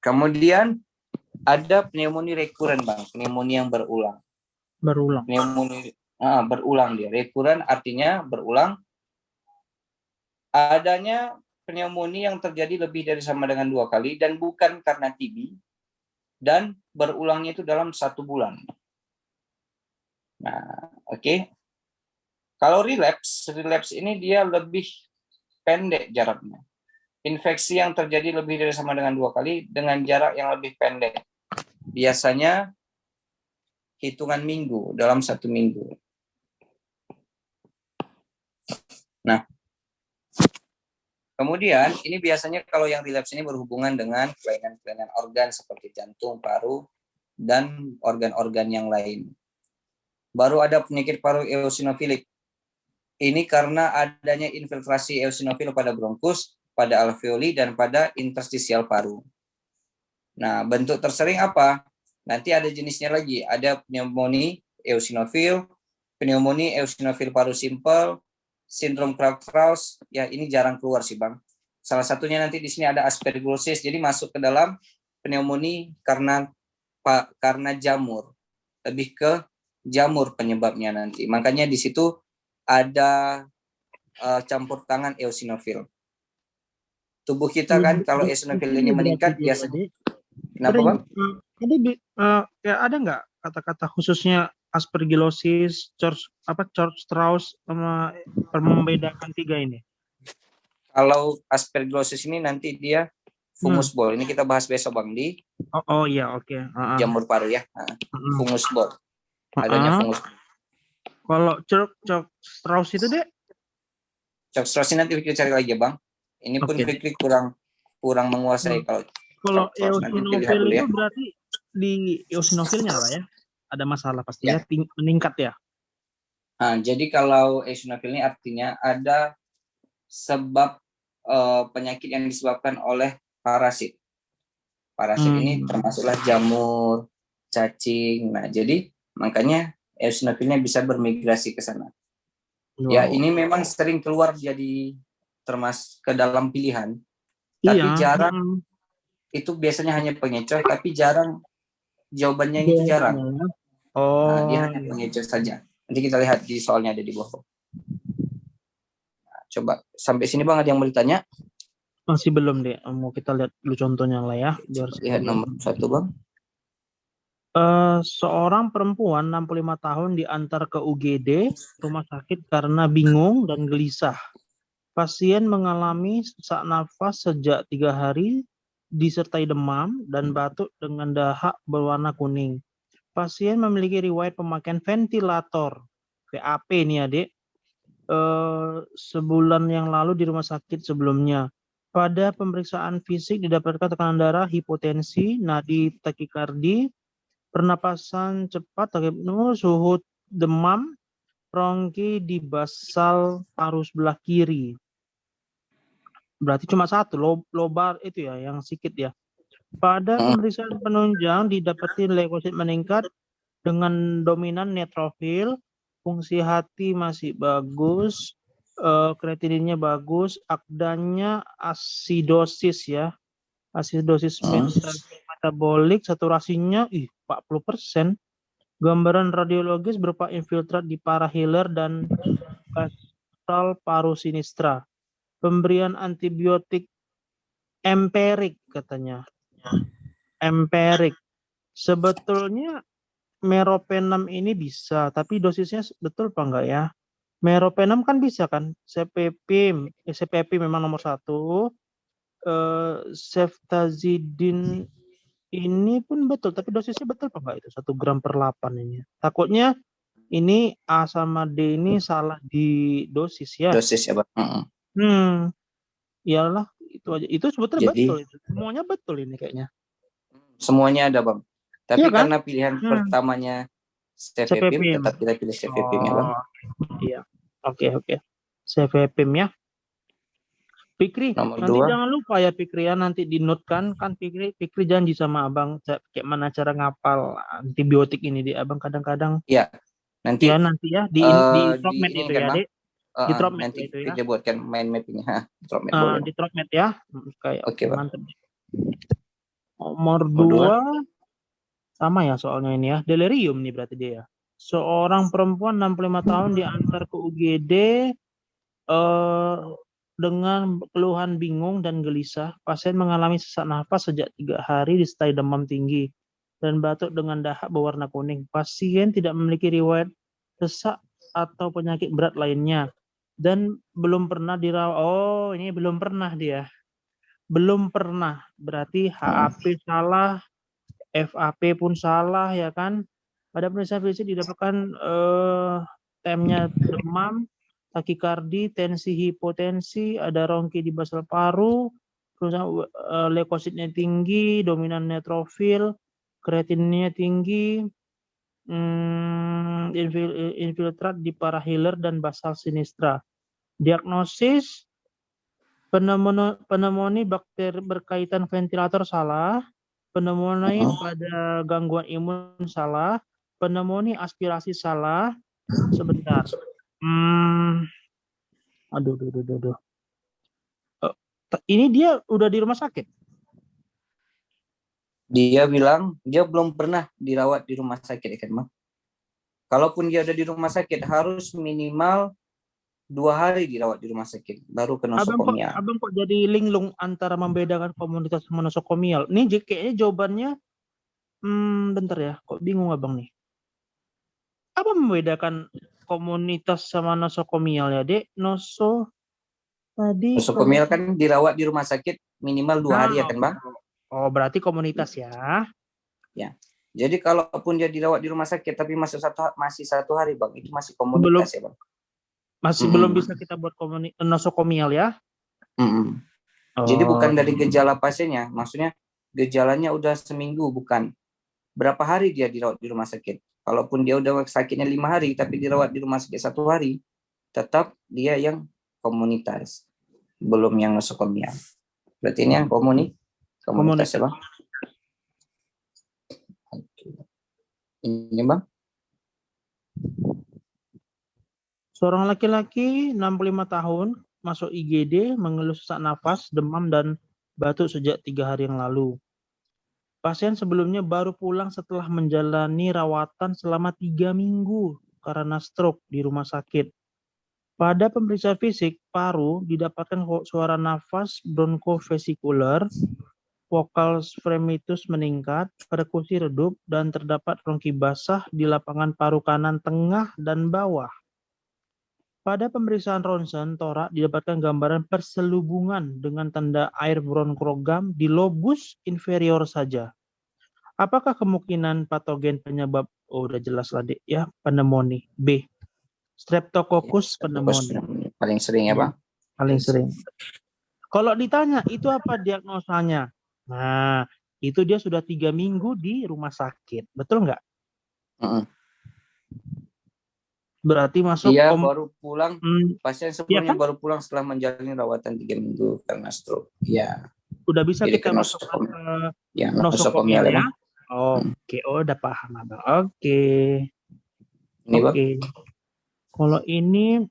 Kemudian ada pneumonia rekuren, Bang, pneumonia yang berulang. Berulang. Pneumonia berulang dia. Rekuren artinya berulang. Adanya pneumonia yang terjadi lebih dari sama dengan 2 kali dan bukan karena TB, dan berulangnya itu dalam 1 bulan. Nah, oke. Kalau relapse ini dia lebih pendek jaraknya. Infeksi yang terjadi lebih dari sama dengan 2 kali dengan jarak yang lebih pendek. Biasanya hitungan minggu, dalam 1 minggu. Nah, kemudian ini biasanya kalau yang relapse ini berhubungan dengan kelainan-kelainan organ seperti jantung, paru, dan organ-organ yang lain. Baru ada penyakit paru eosinofilik. Ini karena adanya infiltrasi eosinofil pada bronkus, pada alveoli, dan pada interstisial paru. Nah, bentuk tersering apa? Nanti ada jenisnya lagi. Ada pneumonia eosinofil, pneumonia eosinofil paru simpel, sindrom Kraft-Krauss. Ya, ini jarang keluar sih, Bang. Salah satunya nanti di sini ada aspergillosis. Jadi masuk ke dalam pneumonia karena jamur. Lebih ke jamur penyebabnya nanti. Makanya di situ ada campur tangan eosinofil. Tubuh kita kan kalau eosinofil ini meningkat biasanya. Kenapa, Bang? Ya, ada nggak kata-kata khususnya aspergillosis, Church-Strauss, sama membedakan 3 ini? Kalau aspergillosis ini nanti dia fungus ball. Ini kita bahas besok, Bang, di iya, oke. jamur paru ya. Fungus ball. Adanya fungus. Kalau Church-Strauss itu, Dek? Church-Strauss ini nanti kita cari lagi ya, Bang. Ini pun Fikri kurang menguasai. Kalau eosinofil itu berarti di eosinofilnya lah ya? Ada masalah pasti ya, meningkat ya? Nah, jadi kalau eosinofil ini artinya ada sebab penyakit yang disebabkan oleh parasit. Parasit ini termasuklah jamur, cacing. Nah, jadi makanya eosinofilnya bisa bermigrasi ke sana. Ya, ini memang sering keluar jadi termasuk ke dalam pilihan. Tapi jarang, itu biasanya hanya pengecoh, tapi jarang jawabannya itu jarang. Nah, dia hanya pengecoh saja. Nanti kita lihat di soalnya ada di bawah. Nah, coba sampai sini, Bang, ada yang mau ditanya? Masih belum, Dek. Mau kita lihat dulu contohnya lah ya. Biar lihat nomor 1, Bang. Seorang perempuan 65 tahun diantar ke UGD rumah sakit karena bingung dan gelisah. Pasien mengalami sesak nafas sejak 3 hari, disertai demam dan batuk dengan dahak berwarna kuning. Pasien memiliki riwayat pemakaian ventilator. VAP nih adik. Sebulan yang lalu di rumah sakit sebelumnya. Pada pemeriksaan fisik didapatkan tekanan darah, hipotensi, nadi takikardi, pernapasan cepat, suhu demam, bronki di basal paru sebelah kiri. Berarti cuma satu, lobar itu ya, yang sedikit ya. Pada pemeriksaan penunjang didapati leukosit meningkat dengan dominan neutrofil, fungsi hati masih bagus, kreatininnya bagus, akdanya asidosis ya, asidosis metabolik, saturasinya 40%. Gambaran radiologis berupa infiltrat di parahiler dan basal paru sinistra. Pemberian antibiotik empirik katanya. Empirik. Sebetulnya meropenem ini bisa, tapi dosisnya betul apa enggak ya? Meropenem kan bisa kan? CPP memang nomor 1. Ceftazidin ini pun betul, tapi dosisnya betul apa enggak itu? 1 gram per 8 ini. Takutnya ini A sama D ini salah di dosis ya. Dosis ya, Bang. Iyalah, itu aja. Itu sebetulnya Jadi, betul itu. Semuanya betul ini kayaknya. Semuanya ada, Bang. Tapi Iya kan? karena pilihan pertamanya CVPIM, tetap kita pilih CVPIM ya, Bang. Iya. Oke. CVPIM ya. Fikri, Nomor nanti 2. jangan lupa ya Fikri ya, nanti di-note kan Fikri janji sama Abang kayak mana cara ngapal antibiotik ini di Abang kadang-kadang. Iya. Nanti ya di Dropmed itu ya, Dek. Di Dropmed nanti itu ya. kita buatkan mind mapping-nya. Di Dropmed ya. Kayak Oke, Bang. mantap. Nomor 2 sama ya soalnya ini ya. Delirium nih berarti dia ya. Seorang perempuan 65 tahun diantar ke UGD dengan keluhan bingung dan gelisah. Pasien mengalami sesak nafas sejak 3 hari disertai demam tinggi dan batuk dengan dahak berwarna kuning. Pasien tidak memiliki riwayat sesak atau penyakit berat lainnya dan belum pernah dirawat. Oh, ini belum pernah dia. Belum pernah. Berarti HAP salah, FAP pun salah ya kan. Pada pemeriksaan fisik didapatkan temnya demam, takikardi, tensi hipotensi, ada rongki di basal paru, terus leukositnya tinggi, dominan neutrofil, kreatininnya tinggi, infiltrat di parahiler dan basal sinistra. Diagnosis pneumonia bakteri berkaitan ventilator salah, pneumonia pada gangguan imun salah, pneumonia aspirasi salah. Sebentar. Aduh. Ini dia udah di rumah sakit? Dia bilang dia belum pernah dirawat di rumah sakit, kan, Bang? Kalaupun dia udah di rumah sakit, harus minimal 2 hari dirawat di rumah sakit, baru ke nosokomial. Abang kok jadi linglung antara membedakan komunitas sama nosokomial? Ini kayaknya jawabannya, bentar ya, kok bingung abang nih. Apa membedakan komunitas sama nosokomial ya, Dek? Nosokomial kan dirawat di rumah sakit minimal 2 hari ya kan, Bang? Oh, berarti komunitas ya? Ya. Jadi kalaupun dia dirawat di rumah sakit tapi masih 1 hari, Bang, itu masih komunitas ya, Bang? Masih belum bisa kita buat nosokomial ya? Jadi bukan dari gejala pasiennya, maksudnya gejalanya udah seminggu, bukan berapa hari dia dirawat di rumah sakit. Kalaupun dia udah sakitnya 5 hari tapi dirawat di rumah sakit 1 hari, tetap dia yang komunitas, belum yang nosokomial. Berarti ini yang komunitas ya, Bang? Ini, Bang. Seorang laki-laki 65 tahun masuk IGD mengeluh sesak nafas, demam, dan batuk sejak 3 hari yang lalu. Pasien sebelumnya baru pulang setelah menjalani rawatan selama 3 minggu karena stroke di rumah sakit. Pada pemeriksaan fisik paru didapatkan suara nafas bronkofesikular, vokal sphremitus meningkat, perkusi redup, dan terdapat rongki basah di lapangan paru kanan tengah dan bawah. Pada pemeriksaan ronsen torak didapatkan gambaran perselubungan dengan tanda air bronkogram di lobus inferior saja. Apakah kemungkinan patogen penyebab, udah jelas lah Dek ya, pneumonia? B. Streptococcus Streptococcus pneumonia. paling sering ya, Bang? Paling sering. Kalau ditanya, itu apa diagnosanya? Nah, itu dia sudah 3 minggu di rumah sakit. Betul nggak? Berarti masuk Dia baru pulang, pasien ya sebelumnya kan? baru pulang setelah menjalani rawatan 3 minggu karena stroke. Ya. Udah bisa Jadi kita masukkan ke nosokomia nosokomial ya? Bang. Oke, udah paham Abang. Oke. Ini Bang. Kalau ini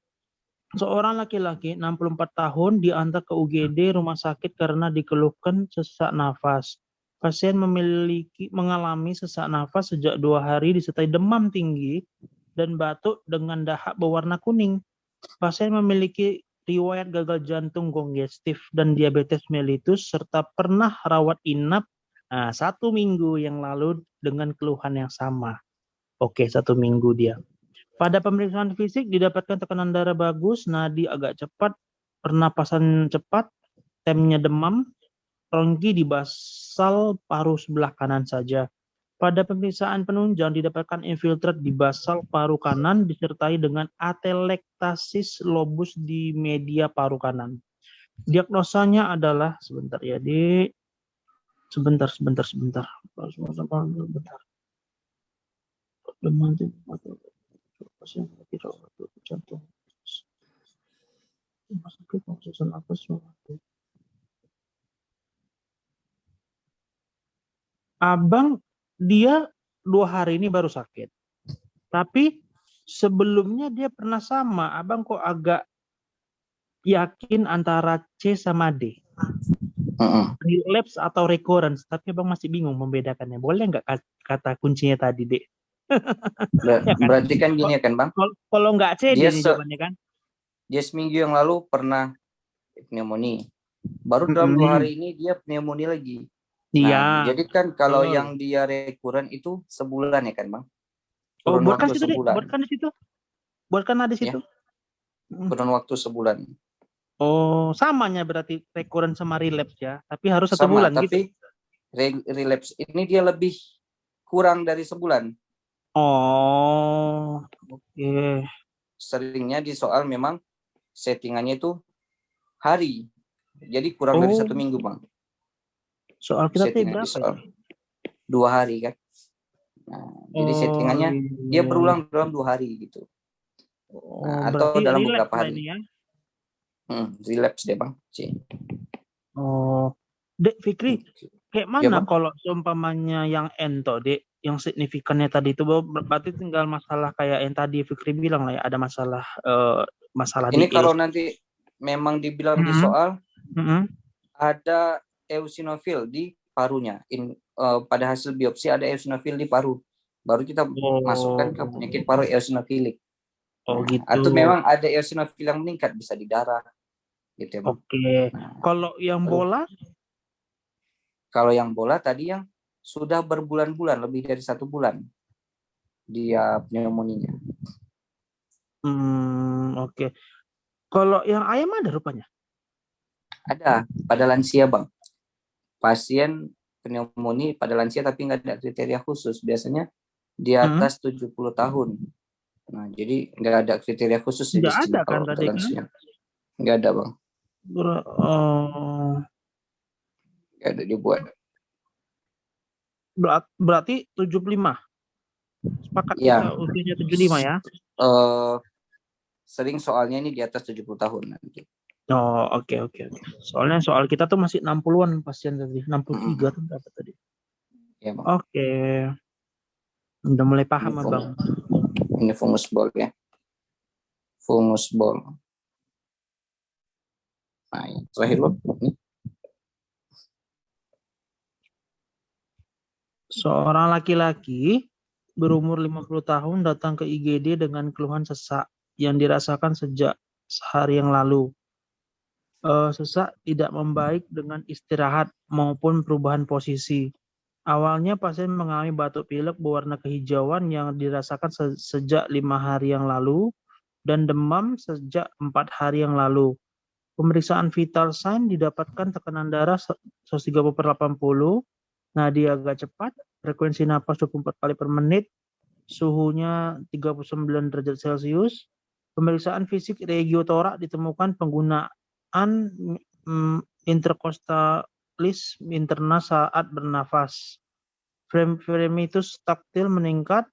seorang laki-laki 64 tahun diantar ke UGD rumah sakit karena dikeluhkan sesak nafas. Pasien mengalami sesak nafas sejak 2 hari disertai demam tinggi dan batuk dengan dahak berwarna kuning. Pasien memiliki riwayat gagal jantung kongestif dan diabetes mellitus serta pernah rawat inap 1 minggu yang lalu dengan keluhan yang sama. Oke, 1 minggu dia. Pada pemeriksaan fisik didapatkan tekanan darah bagus, nadi agak cepat, pernapasan cepat, temnya demam, ronggi di basal paru sebelah kanan saja. Pada pemeriksaan penunjang didapatkan infiltrat di basal paru kanan disertai dengan atelektasis lobus di media paru kanan. Diagnosanya adalah sebentar. Abang dia 2 hari ini baru sakit. Tapi sebelumnya dia pernah sama. Abang kok agak yakin antara C sama D. Relapse atau recurrence. Tapi abang masih bingung membedakannya. Boleh nggak kata kuncinya tadi, Dek? Ya kan? Berarti kan gini kan Bang. Kalau nggak C, dia jawabannya kan? Dia seminggu yang lalu pernah pneumonia. Baru dalam 2 hari ini dia pneumonia lagi. Nah, jadi kan kalau yang dia rekuren itu sebulan ya kan Bang? Kurun waktu sebulan. Buatkan di situ. Kurun waktu sebulan. Oh, samanya berarti rekuren sama relapse ya. Tapi harus 1 bulan tapi gitu. Relapse ini dia lebih kurang dari sebulan. Oh, oke. Seringnya di soal memang settingannya itu hari. Jadi kurang dari 1 minggu Bang. Soal kita settingan berapa? 2 hari kan. Nah, jadi settingannya dia berulang dalam 2 hari gitu. Nah, atau dalam beberapa hari. Ya? Relapse deh Bang. Oh, Dek Fikri, kayak mana kalau seumpamanya yang N toh, Dek, yang signifikannya tadi itu berarti tinggal masalah kayak yang tadi Fikri bilang lah ya, ada masalah ini kalau nanti memang dibilang di soal ada eosinofil di parunya. Pada hasil biopsi ada eosinofil di paru. Baru kita masukkan ke penyakit paru eosinofilik. Gitu. Atau memang ada eosinofil yang meningkat bisa di darah. Gitu ya, Bang. Oke. Kalau yang bola? Kalau yang bola tadi yang sudah berbulan-bulan, lebih dari 1 bulan dia pneumonia. Oke. Kalau yang ayam ada rupanya? Ada pada lansia Bang. Pasien pneumonia pada lansia tapi nggak ada kriteria khusus. Biasanya di atas 70 tahun. Nah, jadi nggak ada kriteria khusus di sini kalau pada lansia. Nggak ada Bang. Nggak ada dibuat. Berarti 75. Sepakat kita usianya 75 ya? Sering soalnya ini di atas 70 tahun nanti. Oh, oke. Soalnya soal kita tuh masih 60-an pasien tadi, 63 tuh berapa tadi? Ya, Bang. Oke. Udah mulai paham, Bang. Ini fungus ball ya. Fungus ball. Nah, yang terakhir loh. Seorang laki-laki berumur 50 tahun datang ke IGD dengan keluhan sesak yang dirasakan sejak sehari yang lalu. Sesak tidak membaik dengan istirahat maupun perubahan posisi. Awalnya pasien mengalami batuk pilek berwarna kehijauan yang dirasakan sejak 5 hari yang lalu dan demam sejak 4 hari yang lalu. Pemeriksaan vital sign didapatkan tekanan darah 130/80, nadi agak cepat, frekuensi napas 24 kali per menit, suhunya 39 derajat Celcius, Pemeriksaan fisik regiotorak ditemukan penggunaan intercostalis interna saat bernafas. Fremitus taktil meningkat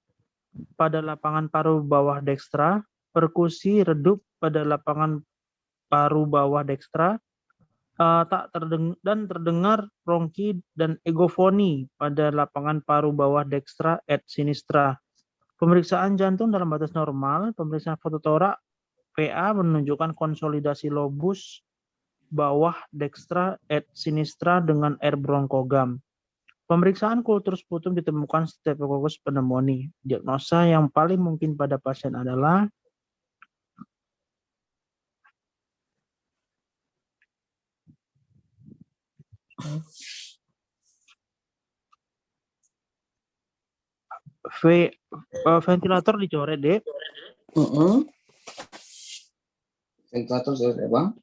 pada lapangan paru bawah dekstra, perkusi redup pada lapangan paru bawah dekstra, dan terdengar bronki dan egofoni pada lapangan paru bawah dekstra et sinistra. Pemeriksaan jantung dalam batas normal, pemeriksaan fototorak PA menunjukkan konsolidasi lobus bawah dekstra et sinistra dengan air bronkogam. Pemeriksaan kultur sputum ditemukan Staphylococcus pneumoniae. Diagnosa yang paling mungkin pada pasien adalah ventilator dicoret, Dek. Ventilator ya Bang.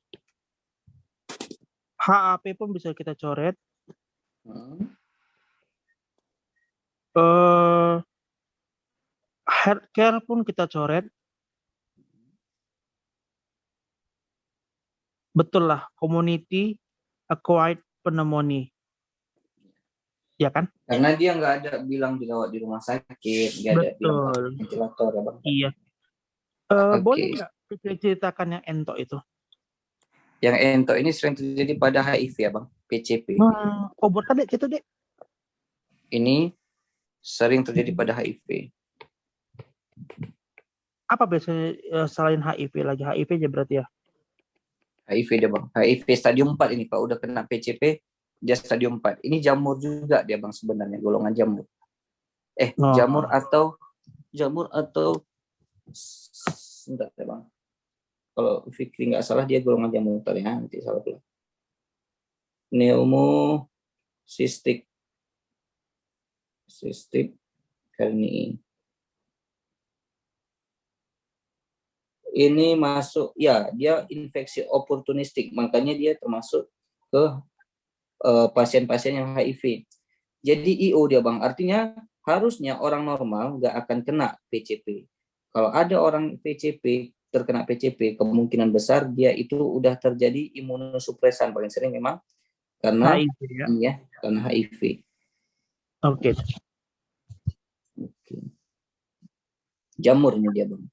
HAP pun bisa kita coret. Healthcare pun kita coret. Betul lah, community acquired pneumonia. Ya kan? Karena dia nggak ada bilang dirawat di rumah sakit, nggak ada bilang ventilator ya Bang. Iya. Boleh nggak ceritakan yang ento itu? Yang ento ini sering terjadi pada HIV ya Bang, PCP. Buat Dek gitu, Dek. Ini sering terjadi pada HIV. Apa biasanya selain HIV lagi? HIV aja berarti ya? HIV dia Bang. HIV stadium 4 ini Pak, udah kena PCP, dia stadium 4. Ini jamur juga dia Bang sebenarnya, golongan jamur. Jamur atau entar ya Bang. Kalau Fikri nggak salah dia golongan jamur ya, nanti salah pula. Pneumocystic hernia. Ini masuk ya, dia infeksi oportunistik, makanya dia termasuk ke pasien-pasien yang HIV. Jadi IO dia Bang, artinya harusnya orang normal nggak akan kena PCP. Kalau ada orang PCP terkena PCP, kemungkinan besar dia itu udah terjadi imunosupresan, paling sering memang karena HIV, ya, karena HIV. Oke. Jamurnya dia Bang.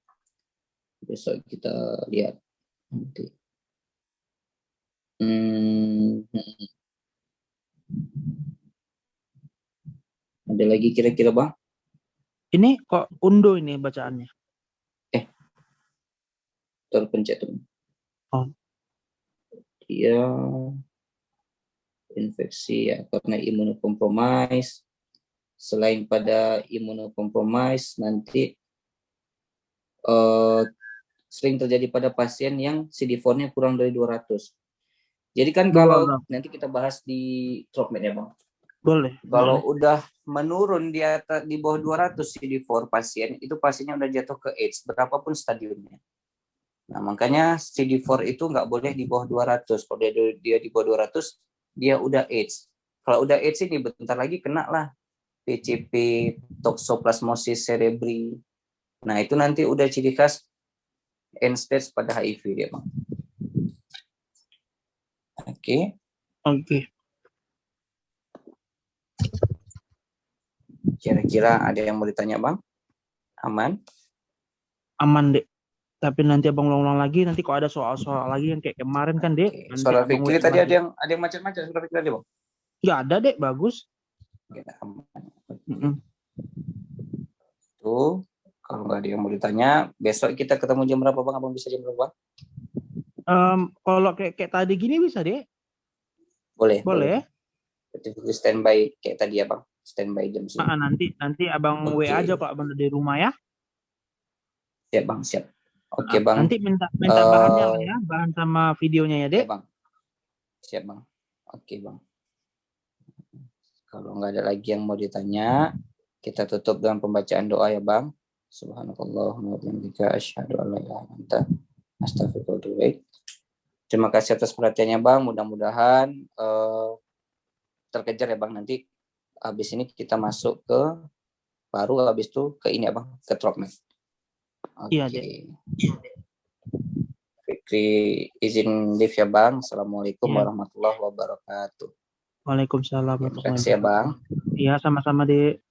Besok kita lihat nanti. Ada lagi kira-kira Bang? Ini kok undo ini bacaannya? Terpencet tuh. Dia infeksi ya karena imunokompromis. Selain pada imunokompromis, nanti sering terjadi pada pasien yang CD4-nya kurang dari 200. Jadi kan kalau nanti kita bahas di TROPMED ya Bang. Boleh. Kalau udah menurun di bawah 200 CD4 pasien, itu pasiennya udah jatuh ke AIDS, berapapun stadiumnya. Nah, makanya CD4 itu nggak boleh di bawah 200. Kalau dia di bawah 200, dia udah AIDS. Kalau udah AIDS ini bentar lagi kena lah PCP, toxoplasmosis cerebri. Nah, itu nanti udah ciri khas end stage pada HIV dia, Bang. Oke. Kira-kira ada yang mau ditanya, Bang? Aman? Aman, Dek. Tapi nanti Abang ulang lagi, nanti kok ada soal-soal lagi yang kayak kemarin kan, Dek. Soal Fikri tadi ada yang macam-macam, sudah Fikri tadi, Bang? Ya ada, Dek, bagus. Tuh, kalau nggak ada yang mau ditanya, besok kita ketemu jam berapa, Bang? Abang bisa jam berapa? Kalau kayak tadi gini bisa, Dek? Boleh. Berarti standby kayak tadi ya, Bang? Standby jam sini. Nanti Abang WA aja kok Abang di rumah ya. Siap, Bang, siap. Oke, Bang. Nanti minta bahannya lah ya, bahan sama videonya ya, Dek. Siap, Bang. Siap, Bang. Oke, Bang. Kalau nggak ada lagi yang mau ditanya, kita tutup dengan pembacaan doa ya, Bang. Subhanallahumma wa bihamdika asyhadu an la ilaha illa anta astaghfiruka wa atubu ilaik. Terima kasih atas perhatiannya, Bang. Mudah-mudahan terkejar ya, Bang. Nanti habis ini kita masuk ke habis itu ke ini ya, Bang, ke TROPMED. Iya, Dek. Fikri izin live ya Bang. Assalamualaikum Iya. warahmatullahi wabarakatuh. Waalaikumsalam Terima warahmatullahi kasih ya Bang. wabarakatuh. Iya, sama-sama, Dek.